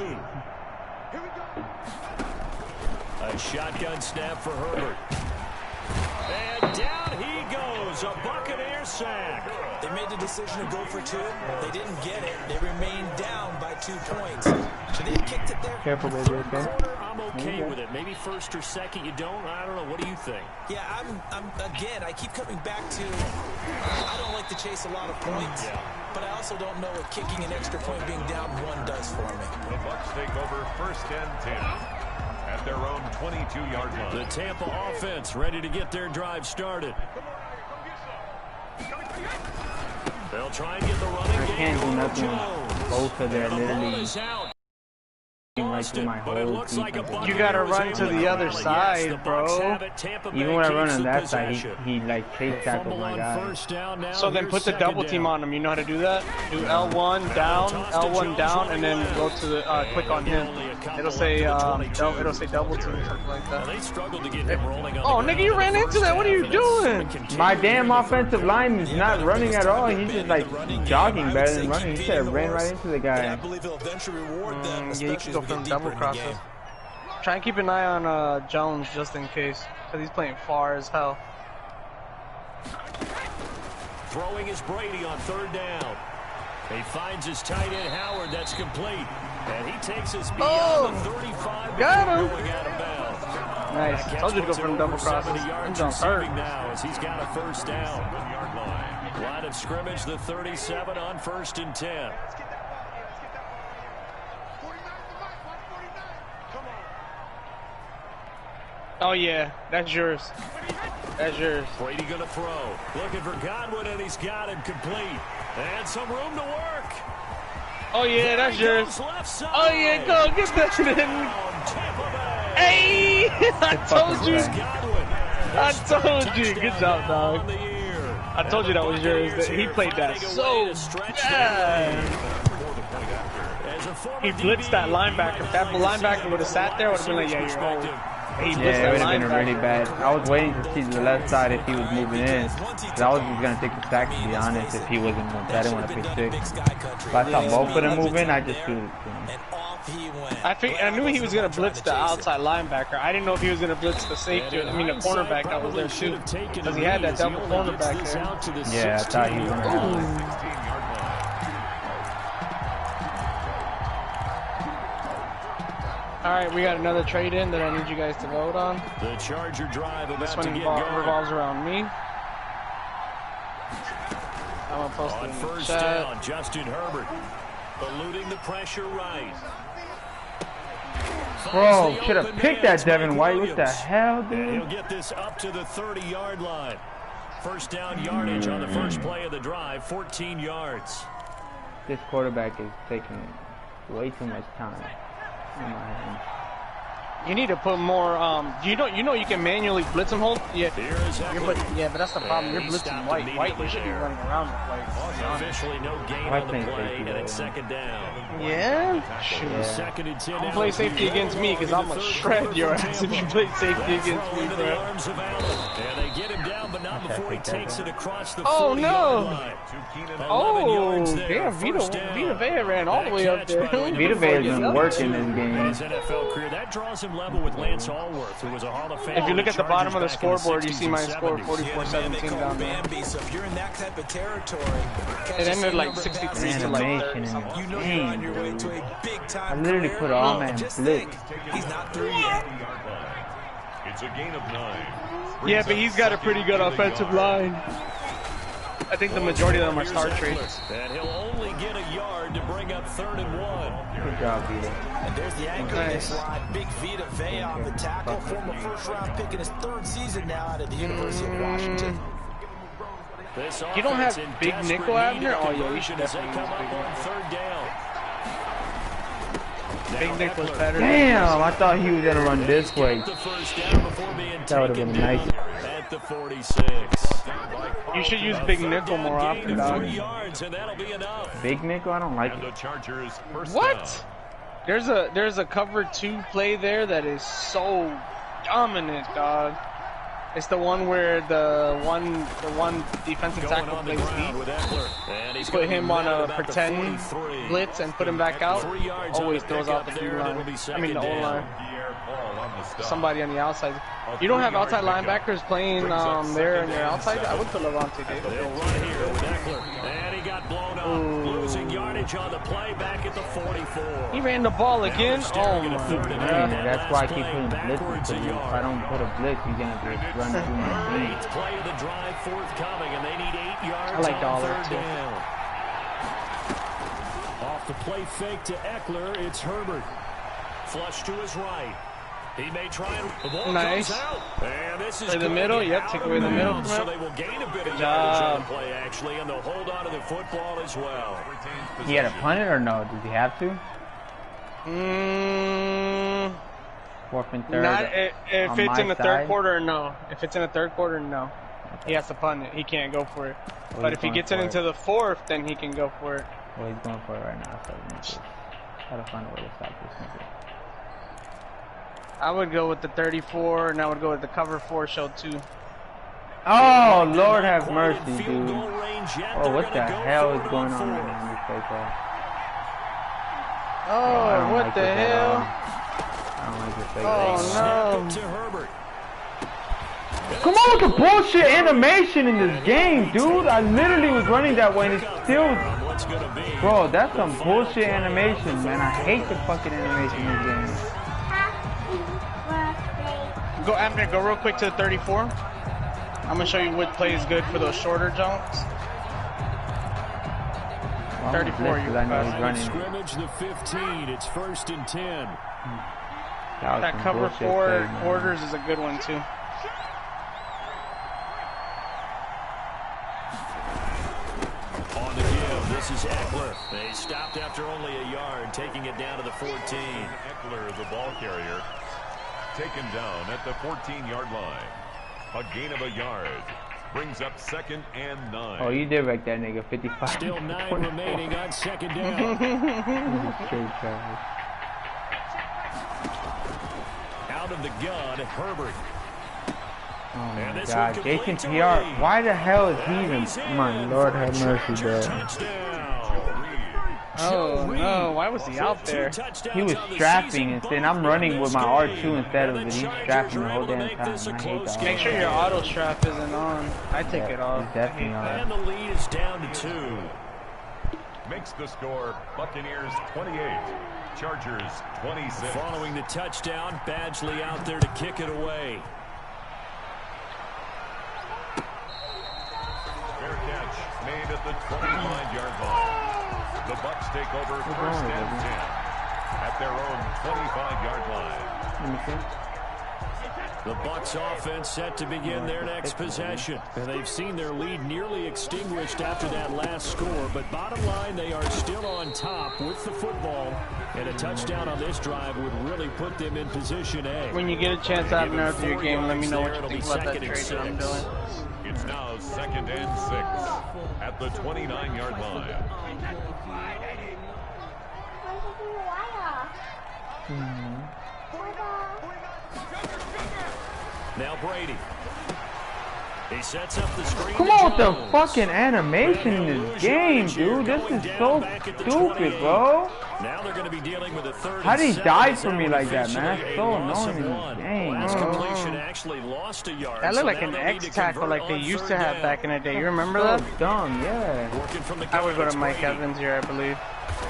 A shotgun snap for Herbert. And down he goes. A Buccaneer sack.
They made the decision to go for 2. They didn't get it. They remained down by 2 points. Should they have kicked it there?
Careful, baby. Okay.
I'm okay with it. Maybe first or second. You don't? I don't know. What do you think?
Yeah, again, I keep coming back to I don't like to chase a lot of points. Yeah. But I also don't know what kicking an extra point being down 1 does for me.
The Bucs take over 1st and 10 at their own 22-yard line.
The Tampa offense ready to get their drive started. They'll try and get the running game.
I can't do nothing. Both of them literally right through my whole team.
You gotta run to the other side, bro.
Even when I run on that side, he like chase tackled my guy.
So then put the double team on him. You know how to do that? Do L1 down, and then go to the click on him. It'll say double team or something like that.
They struggled to get him rolling on.
Oh, nigga, you ran into that. What are you doing?
My damn offensive line is not running at all. He's just like jogging better than running. He should have ran right into the guy.
I believe he'll eventually reward them.
Yeah, you can go from double crosses. Try and keep an eye on Jones just in case, because he's playing far as hell.
Throwing is Brady on 3rd down. He finds his tight end Howard. That's complete. And he takes his beyond the 35.
Got him.
Going out of bounds.
Nice. Told you to go from double crosses. He's hurt
now as he's got a 1st down. 1-yard line. Line of scrimmage, the 37 on 1st and 10.
Oh yeah, that's yours. That's yours.
Brady gonna throw. Looking for Godwin, and he's got him complete. And some room to work.
Oh yeah, that's yours. Oh yeah, go get that in. Hey, I told you. I told you. Good job, dog. I told you that was yours. He played that so bad. He blitzed that linebacker. If that linebacker would have sat there, I would have been like, yeah, you're old.
Yeah, it would have been really bad. I was waiting to see the left side if he was moving in. Because I was just going to take the sack, to be honest, if he wasn't moving. I didn't want to pick 6. If I saw both of them moving, I just threw it.
I knew he was going to blitz the outside linebacker. I didn't know if he was going to blitz the safety. I mean, the cornerback that was there, too. Because he had that double cornerback there.
Yeah, I thought he was going to.
All right, we got another trade in that I need you guys to vote on.
The Charger drive about
this one
to get going.
Revolves around me. I'm gonna post it in the chat.
Down, Justin Herbert. Eluding the pressure right.
Bro, should have picked that Devin White. What the hell, dude?
And he'll get this up to the 30-yard line. First down yardage on the first play of the drive, 14 yards.
This quarterback is taking way too much time in my hands.
You need to put more. You know you can manually blitz him. Hold. Yeah. Yeah, but that's the problem. You're blitzing White. White, you should be running around with White.
Officially no gain on the play, and it's second down.
Yeah. Sure.
Second and 10.
Don't play safety against me, because I'm gonna shred your ass if you play safety against me, bro.
And they get him down, but not before he takes it across the 40-yard
Oh no!
line.
Oh, damn! Vita Vea ran all the way up there.
Vita Vea's been working this game.
His NFL career, that draws him level with Lance Allworth, who was a Hall of Famer.
If you look at the bottom of the scoreboard, you see my score 44-17 down there.
So if you're in that type of territory,
it ended like 63 to like 30.
You know you're on your way to a big time.
I literally put all man blitz.
He's not through yet.
It's a gain of 9.
Yeah, but he's got a pretty good offensive line. I think the majority of them are star traits.
And he'll only get a yard to bring up 3rd and 1.
Good job, Vita.
And there's the anchor of this line, Big Vita Vea on the tackle, former first-round pick in his 3rd season now out of the University of Washington.
You don't have Big Nickel Abner? Oh yeah, you should definitely use Big Nickel.
3rd down.
Big Nick was better.
Damn, I thought he was gonna run this way. That would have been nice.
At the 46.
You should use Big Nickel more often, dog.
Big Nickel? I don't like it.
What? There's a cover 2 play there that is so dominant, dog. It's the one where the one defensive tackle plays deep. Put him on a pretend blitz and put him back out. Always throws out the D line. I mean the O line. Somebody on the outside. You don't have outside linebackers playing there on your outside. I would put Levante Davis.
And he got blown up. Losing yardage on the play back at the 44.
He ran the ball again. Oh my
God. That's why I keep putting blitzes. If I don't put a blitz, you're gonna just run too much.
Play of the drive forthcoming, and they need 8 yards.
I like Dollar too.
Off the play fake to Eckler, it's Herbert. Flush to his right. He may try and the ball
nice.
Comes out. And this is
in the middle. Yep, take away the middle.
So they will gain a bit of yardage on the play actually, and they'll hold on to the football as well.
He had to punt it or no? Does he have to? 4th and 3rd.
Not if it's in the 3rd quarter. No. If it's in the 3rd quarter, no. He has to punt it. He can't go for it.
Well,
but if he gets it into the 4th, then he can go for it.
Well, he's going for it right now. So try to find a way to stop this nigga.
I would go with the 34, and I would go with the cover 4 show 2.
Oh, Lord have mercy, dude. Oh, what the hell is going on right now in this fake off?
Oh, what the hell?
I don't like this fake
off.
Oh, no. Come on with the bullshit animation in this game, dude. I literally was running that way, and it's still... Bro, that's some bullshit animation, man. I hate the fucking animation in this game.
Go, Abner, go real quick to the 34. I'm going to show you what play is good for those shorter jumps. 34, you're
running.
Scrimmage the 15. It's 1st and 10.
That cover 4 orders is a good one, too.
On the give, this is Eckler. They stopped after only a yard, taking it down to the 14.
Eckler, the ball carrier, taken down at the 14-yard line. A gain of a yard. Brings up 2nd and 9.
Oh, you did wreck that nigga. 55.
Still 9 remaining on 2nd down. Out of the gun, Herbert.
Oh my God, Jason PR. Why the hell is he even? My Lord have mercy, bro.
Oh no, why was he out there?
He was strapping instead. I'm running with my R2 instead of it. He's strapping the whole damn time. I hate that.
Make sure your auto strap isn't on. I take it off.
It's definitely on.
And the lead is down to 2.
Makes the score Buccaneers 28, Chargers 26.
Following the touchdown, Badgley out there to kick it away.
Fair catch made at the 25-yard line. The Bucs take over first and 10 at their own 25-yard line.
Let me see.
The Bucs offense set to begin their next possession. And they've seen their lead nearly extinguished after that last score. But bottom line, they are still on top with the football. And a touchdown on this drive would really put them in position A.
When you get a chance to have an after your game, let me know what you think about that trade that I'm doing.
It's now 2nd and 6 at the 29-yard line.
Now Brady. He sets up the screen.
Come on with the fucking animation in this game, dude. This is so stupid, bro.
Now they're going to be dealing with a third.
How did he die for me like that, man? That's so annoying in this game.
Last completion actually lost a yard.
That looked like an X tackle like they used to have back in the day. You remember that?
Dumb, yeah.
I would go to Mike Evans here, I believe.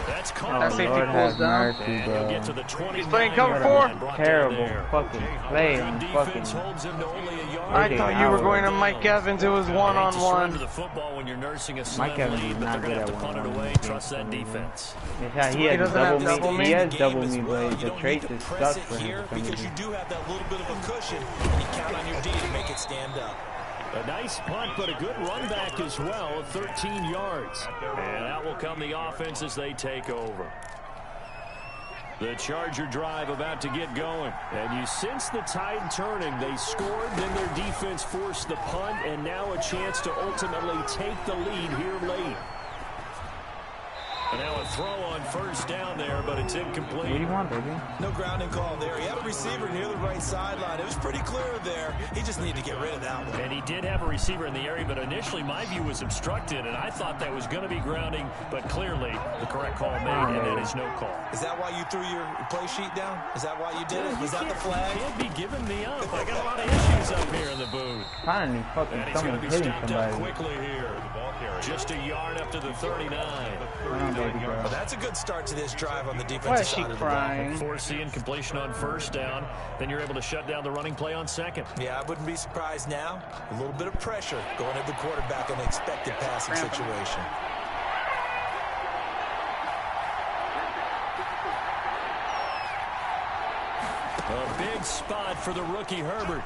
That's
that safety pulls down.
He's playing cover 4.
Terrible fucking play. Fucking.
I thought you were going to Mike Evans. It was one-on-one.
Mike Evans is not good at one-on-one.
Trust that defense.
Yeah, he has double me. He has double me, but the trait just sucks for him.
Because you do have that little bit of a cushion, and you count on your D to make it stand up.
A nice punt, but a good run back as well of 13 yards. And out will come the offense as they take over. The Charger drive about to get going. And you sense the tide turning. They scored, then their defense forced the punt, and now a chance to ultimately take the lead here late. And now a throw on first down there, but it's incomplete.
What do you want, baby?
No grounding call there. He had a receiver near the right sideline. It was pretty clear there. He just needed to get rid of that one.
And he did have a receiver in the area, but initially my view was obstructed, and I thought that was going to be grounding, but clearly the correct call made, and that is no call.
Is that why you threw your play sheet down? Is that why you did it? Was that the flag?
You can't be giving me up. I got a lot of issues up here in the booth.
Finally, fucking someone hitting somebody.
Quickly here. Just a yard up to the 39.
Well, that's a good start to this drive on the defensive
Why is she
side of
crying?
the ball.
Forcing completion on first down. Then you're able to shut down the running play on second.
Yeah, I wouldn't be surprised now. A little bit of pressure going at the quarterback in an expected passing situation.
A big spot for the rookie Herbert.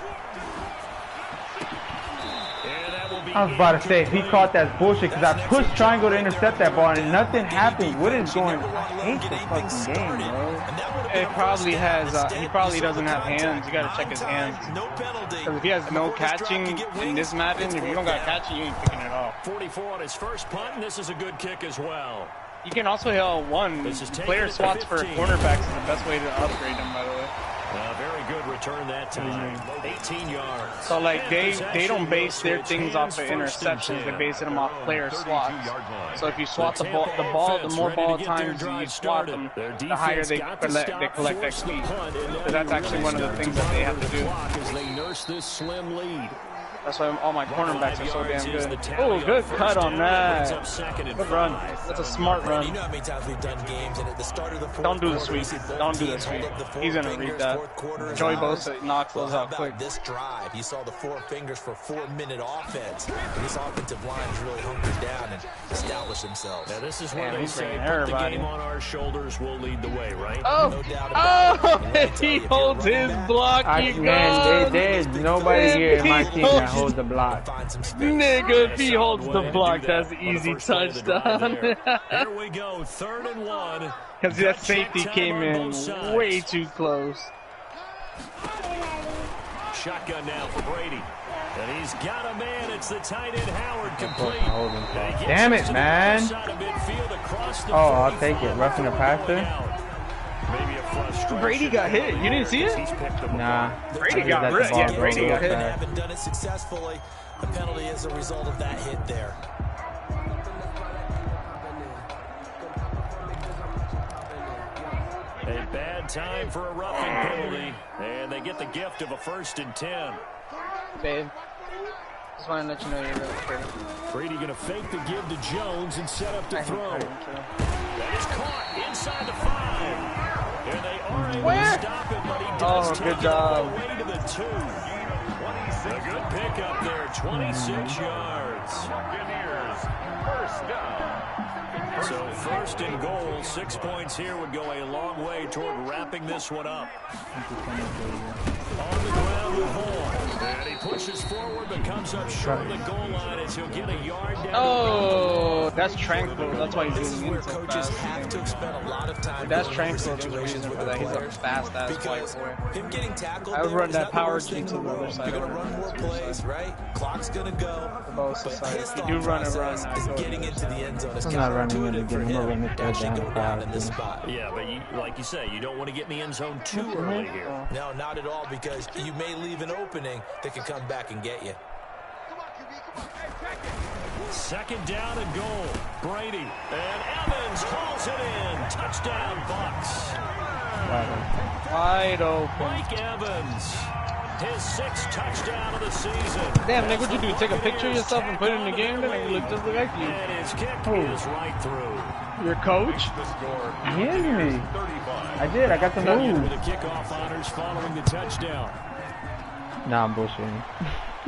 I was about to say, if he caught that bullshit, because I pushed triangle to intercept that ball and nothing happened. What is going on? I hate this fucking game, bro.
It probably has, he probably doesn't have hands. You gotta check his hands. Because if he has no catching in this Madden, if you don't got catching, you ain't picking it off.
44 on his first punt, and this is a good kick as well.
You can also hit L1. Player swaps for cornerbacks is the best way to upgrade them, by the way.
Very good return that time. 18 yards.
So like they don't base their things off of interceptions. They base them off player swaps. So if you swap the ball, the more ball times you swap them, the higher they collect XP. So that's actually one of the things that they have to do.
As they nurse this slim lead.
That's why all my cornerbacks are so damn good. Oh, good cut on that. Good run. That's a smart run.
You know how many times we've done games and at the start of the fourth
Don't do the sweep. Don't do the sweep. He's going to read that. Joey Bosa knocks those out quick.
This drive, you saw the 4 fingers for 4-minute offense. And this offensive line has really hunkered down and established themselves.
Now this is where they say put the game on our shoulders, we'll lead the way, right?
Oh,
No doubt about it.
he holds his block.
Man, there's nobody here in my team that holds the block.
Nigga, if he holds the block, that's an easy touchdown.
Here we go, 3rd and 1.
Because that safety came in way too close.
Shotgun now for Brady. And he's got a man. It's the tight end Howard complete.
Damn it, man. Oh, I'll take it. Roughing the passer.
Brady got hit. You didn't see it?
Nah.
Brady got hit. Yeah, Brady got hit.
Haven't done it successfully. The penalty is a result of that hit there.
A bad time for a roughing penalty, and they get the gift of a 1st and 10.
Babe, just want to let you know you're really pretty.
Brady going to fake the give to Jones and set up the throw. That is caught inside the 5. And they are able to stop it, but he does take
good job.
it away to the 2. A good pickup there, 26 yards.
Buccaneers, first down.
So first and goal, 6 points here would go a long way toward wrapping this one up. On the ground with Horn. And he pushes forward but comes up short of the goal line as he'll get a yard down.
Oh, that's tranquil. That's why he's doing it so
Coaches
fast.
have to spend a lot of time.
That's tranquil. There's a reason for that. He's a fast ass white boy.
Him getting tackled.
I would run that power G to the other side.
You're gonna run more plays, right? Clock's gonna go.
About society. If you do run and run, I go
getting into the end zone.
I'm not running it again. I'm running it down
in this spot.
Yeah, but like you say, you don't want to get in the end zone too early here.
No, not at all, because you may leave an opening that can come back and get you.
Second down and goal. Brady. And Evans hauls it in. Touchdown, Bucks.
wide open.
Mike Evans. His 6th touchdown of the season.
Damn, nigga, what'd you do? Take a picture of yourself and put it in the game? Then you look just like you.
And his kick is right through.
Your coach?
He hit me. I did. I got the move.
With the kickoff honors following the touchdown.
Nah, I'm bullshitting.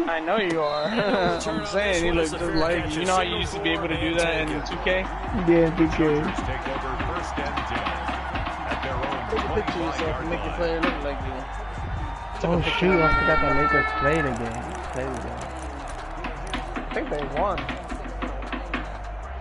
I know you are. I'm saying, he looks just like you. You know how you used to be able to do that in 2K?
Yeah, 2K.
Take over first and 10 at their own
Take a picture of yourself and make your player look like you.
Oh shoot, I forgot the Lakers played again.
I think they won.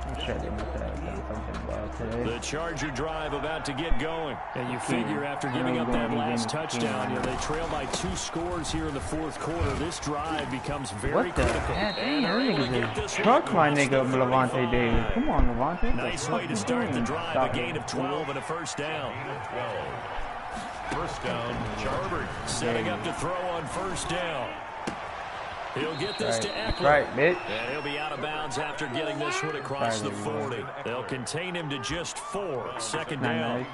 I'm sure they must have done something about today.
The Charger drive about to get going. And you figure after giving up that last touchdown, they trail by 2 scores here in the 4th quarter. This drive becomes very critical.
Heck? Damn, just truck my nigga Levante Davis. Come on, Levante.
Nice way to start the drive. A gain of 12 and a first down.
First down, Charger.
Setting up to throw on first down. He'll get this to Eckler.
Right, bitch.
And he'll be out of bounds after getting this one across the 40. They'll contain him to just 4. Second down.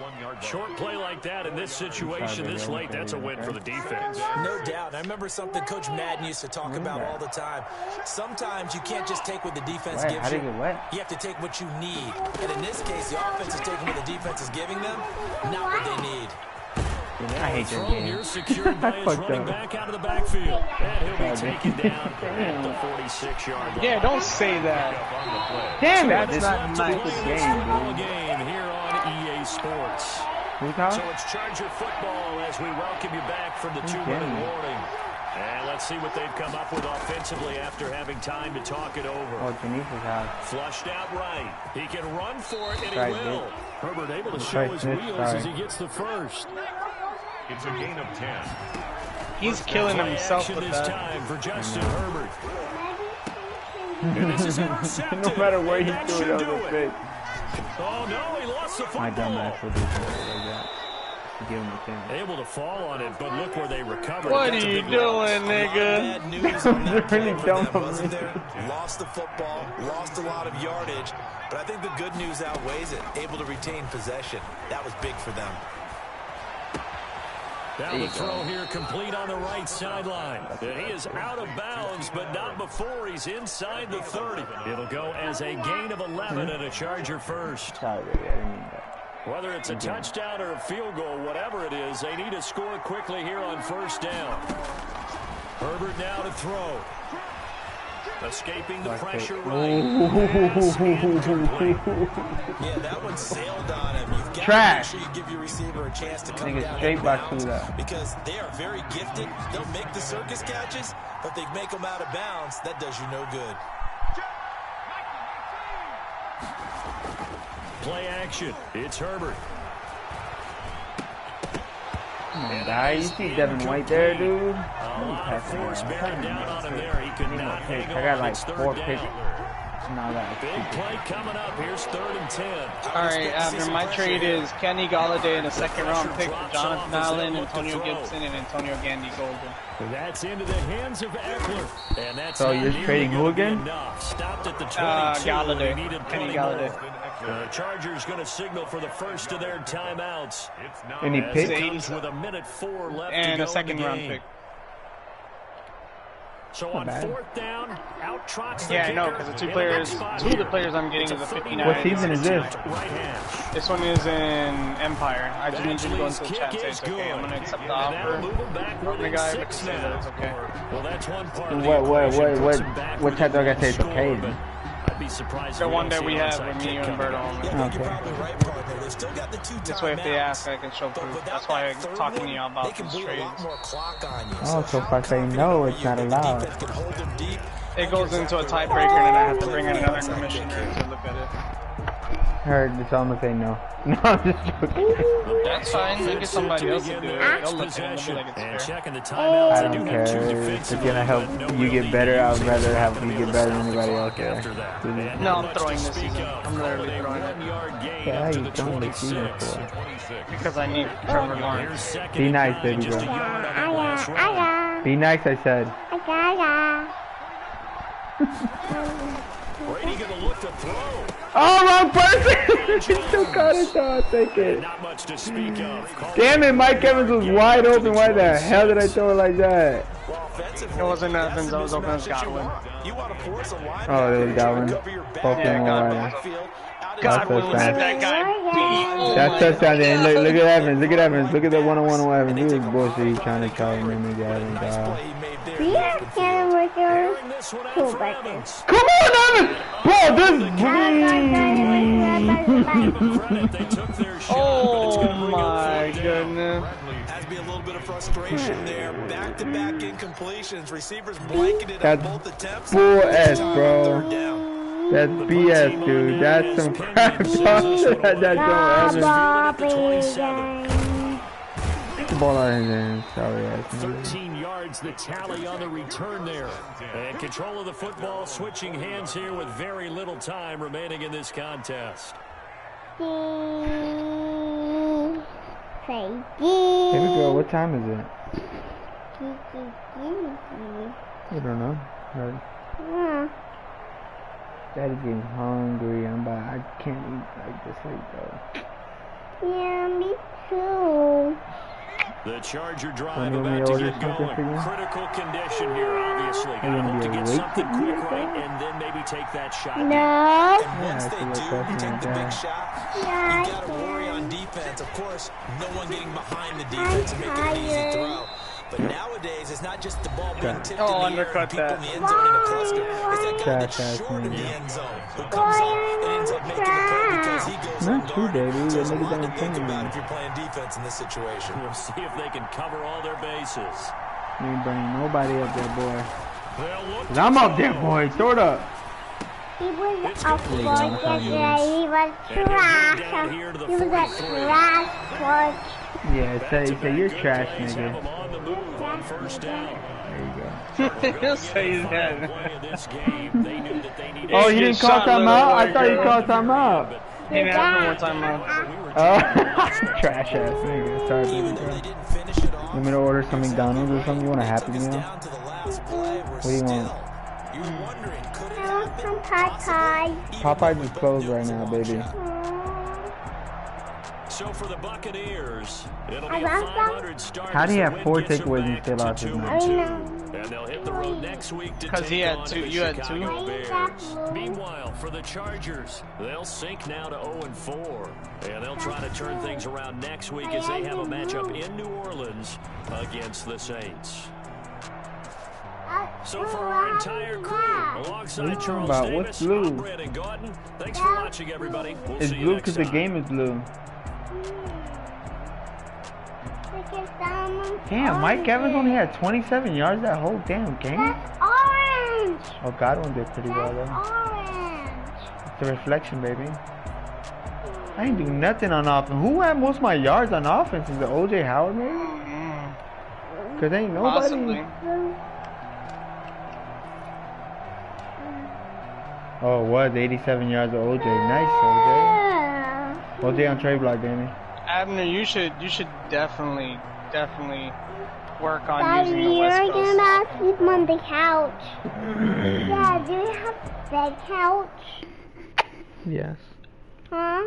Short play like that in this situation this late, that's a win for the defense.
No doubt. I remember something Coach Madden used to talk about all the time. Sometimes you can't just take what the defense gives you. You have to take what you need. And in this case, the offense is taking what the defense is giving them, not what they need.
I hate this game.
Here secured by his running back out of the backfield. And he'll be taken down at the 46-yard line.
Yeah, don't say that.
Damn it,
that's not nice.
Game here on EA Sports. So it's Charger football as we welcome you back from the 2-minute warning. And let's see what they've come up with offensively after having time to talk it over.
Oh, Janice's house.
Flushed out right. He can run for it, and he will. Herbert able to show his wheels as he gets the first.
It's a gain of 10.
He's killing himself with
this
that.
time for Justin Herbert. And this is intercepted.
No matter where he threw it, that was a fake.
Oh no, he lost the football.
My dumb ass would do something like that. Give him a chance.
Able to fall on it, but look where they recovered.
What are you doing, nigga?
Really dumb of me.
Lost the football, lost a lot of yardage, but I think the good news outweighs it. Able to retain possession. That was big for them.
Down the throw here, complete on the right sideline. And he is out of bounds, but not before he's inside the 30. It'll go as a gain of 11 and a Charger first. Whether it's a touchdown or a field goal, whatever it is, they need to score quickly here on first down. Herbert now to throw. Escaping the pressure right.
Yeah, that one sailed on him. You've got
Trash.
to make sure you give your receiver a chance to come down
straight back
bounds
to that.
because they are very gifted. They'll make the circus catches, but if they make them out of bounds, that does you no good.
Play action. It's Herbert.
Come on, guys. You see Devin White there, dude?
A lot of force bearing down on him there. He could not hang on.
I got like
It's
4
third
picks.
down. Big
Big
play coming up. Here's 3rd and 10.
Alright, Abner, my trade is Kenny Galladay and a 2nd-round pick for Jonathan Allen, Antonio Gibson, and Antonio Gandy Golden.
That's into the hands of Eckler. And that's
So you're trading who again?
Stopped at the 22.
Galladay.
Needed
Kenny
20
Galladay.
more. The Chargers going to signal for the first of their timeouts.
Any
As
picks?
it comes with 1:04 left
And
to
a
go
2nd-round
in the game.
pick.
So on 4th down, out trots the
Yeah, I
kicker.
know, because the two of the players I'm getting is a 59.
What season is this?
Right hash.
This one is in Empire. I just need you to go into the chat and say it's okay. I'm going to accept the offer. From the guy, but say that it's okay.
Well, that's one part.
What chat do I gotta say it's okay then?
I'd be be surprised.
The one that we have with me and Berto on. This way, if they ask, I can show proof. That's why I'm talking to you about these trades.
Oh, so if I say no, it's not allowed.
It goes into a tiebreaker, and then I have to bring in another commissioner to look at it.
Heard it's almost say no. No, I'm just joking.
That's fine. Maybe somebody else will do it. They'll look at it and be like it's fair.
I don't care. If it's gonna help you get better, I'd rather have you get better than anybody else there.
No, I'm throwing this season. I'm literally throwing it.
Yeah, how you throwing this season for?
Because I need Trevor Lawrence.
Be nice, baby girl. Be nice, I said.
Brady gonna look to throw.
Oh, wrong person! He still caught it, so I'll take it.
Not much to speak of.
Damn it, Mike Evans was wide open. Why the hell did I throw it like that?
It wasn't Evans, I was open as Godwin.
Oh, it was Godwin.
Yeah, Godwin. Godwin was at that guy beat.
That's touchdown there. Look at Evans. Look at Evans. Look at the one-on-one on Evans. He was bullshit. He's trying to try and make Evans die. Come on, Evans! Bro, this...
Oh my goodness.
Has to be a little bit of frustration there. Back-to-back incompletions. Receivers blanketed on both attempts.
Full S, bro. That's BS, dude. That's some crap. That's no Evans. Get the ball out of his hands. Sorry,
13 yards, the tally on the return there. And control of the football, switching hands here with very little time remaining in this contest.
Here we go. What time is it? I don't know. Daddy's getting hungry. I can't eat like this late though.
Yeah, me too.
The Charger drive about to get going. Critical condition here, obviously. Gotta hope to get something quick right and then maybe take that shot.
No.
And once they do take the big shot, you gotta worry on defense. Of course, no one getting behind the defense and making an easy throw. But nowadays, it's not just the ball being tipped in the air and people in the end zone in a cluster. It's that guy that's short in the end zone who comes up and ends up making the play because he goes
not true, baby.
So
There's
there's a lot to
nobody
think
playing.
about if you're playing defense in this situation.
We'll see if they can cover all their bases.
You ain't bringing nobody up there, boy. Cause I'm up there, boy. Throw it up.
He was a boy yesterday. He was trash. He was a trash coach.
Yeah, say you're trash, nigga.
First down.
There you go.
He'll say that.
Oh, you didn't call time out? I thought you called time out.
He didn't have no more time out.
Oh, trash ass nigga. Sorry, baby girl. You want me to order some McDonald's or something? You want a Happy Meal? What do you want?
I want some Popeyes.
Popeyes is closed right now, baby.
So for the Buccaneers, it'll
I
be a
want
500 start.
How do you have 4 takeaways and still lost this match?
And they'll hit the road next week to
Because he had 2. You had 2.
Bears. Meanwhile, for the Chargers, they'll sink now to 0-4. And they'll try to turn things around next week as they have a matchup in New Orleans against the Saints. So for our entire crew, alongside Charles Davis, I'm Brandon Gauton. Thanks for watching, everybody. We'll
it's
see you
blue
next
because the
time.
game is blue. Damn, Mike Evans only had 27 yards that whole damn game.
That's orange.
Oh, Godwin did pretty well though.
Orange.
It's the reflection, baby. I ain't do nothing on offense. Who had most of my yards on offense? Is it O.J. Howard maybe? Cause ain't nobody.
Possibly.
Oh, it was 87 yards of O.J. Nice, O.J. O.J. on trade block, Danny.
Abner, you should definitely work on using the West Coast.
You're gonna sleep on the couch. Yeah, do you have the couch?
Yes.
Huh?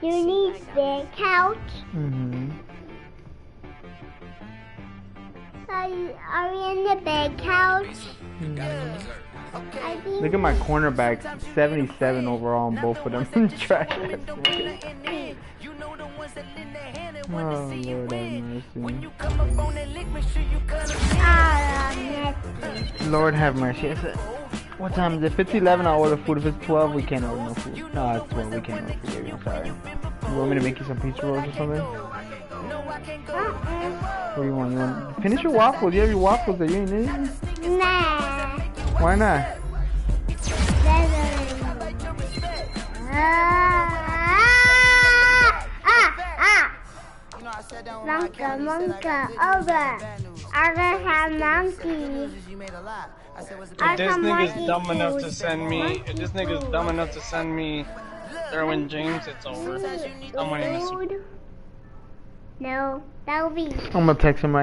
You need the couch?
Mm-hmm.
Are we in the big couch?
Look at my cornerback, 77 overall on both of them. Trash. Oh, Lord have mercy. Lord have mercy. What time is it? If it's 11, I'll order food. If it's 12, we can't order no food. No, it's 12. We can't order food, baby. I'm sorry. You want me to make you some pizza rolls or something? What do you want? You want? Finish your waffles. You have your waffles that you ain't eating?
Nah.
Why not?
Monkey, over. I don't have monkeys.
If this nigga's dumb enough to send me, Derwin James, it's over. I'm winning this.
No, that will be.
I'm gonna text him right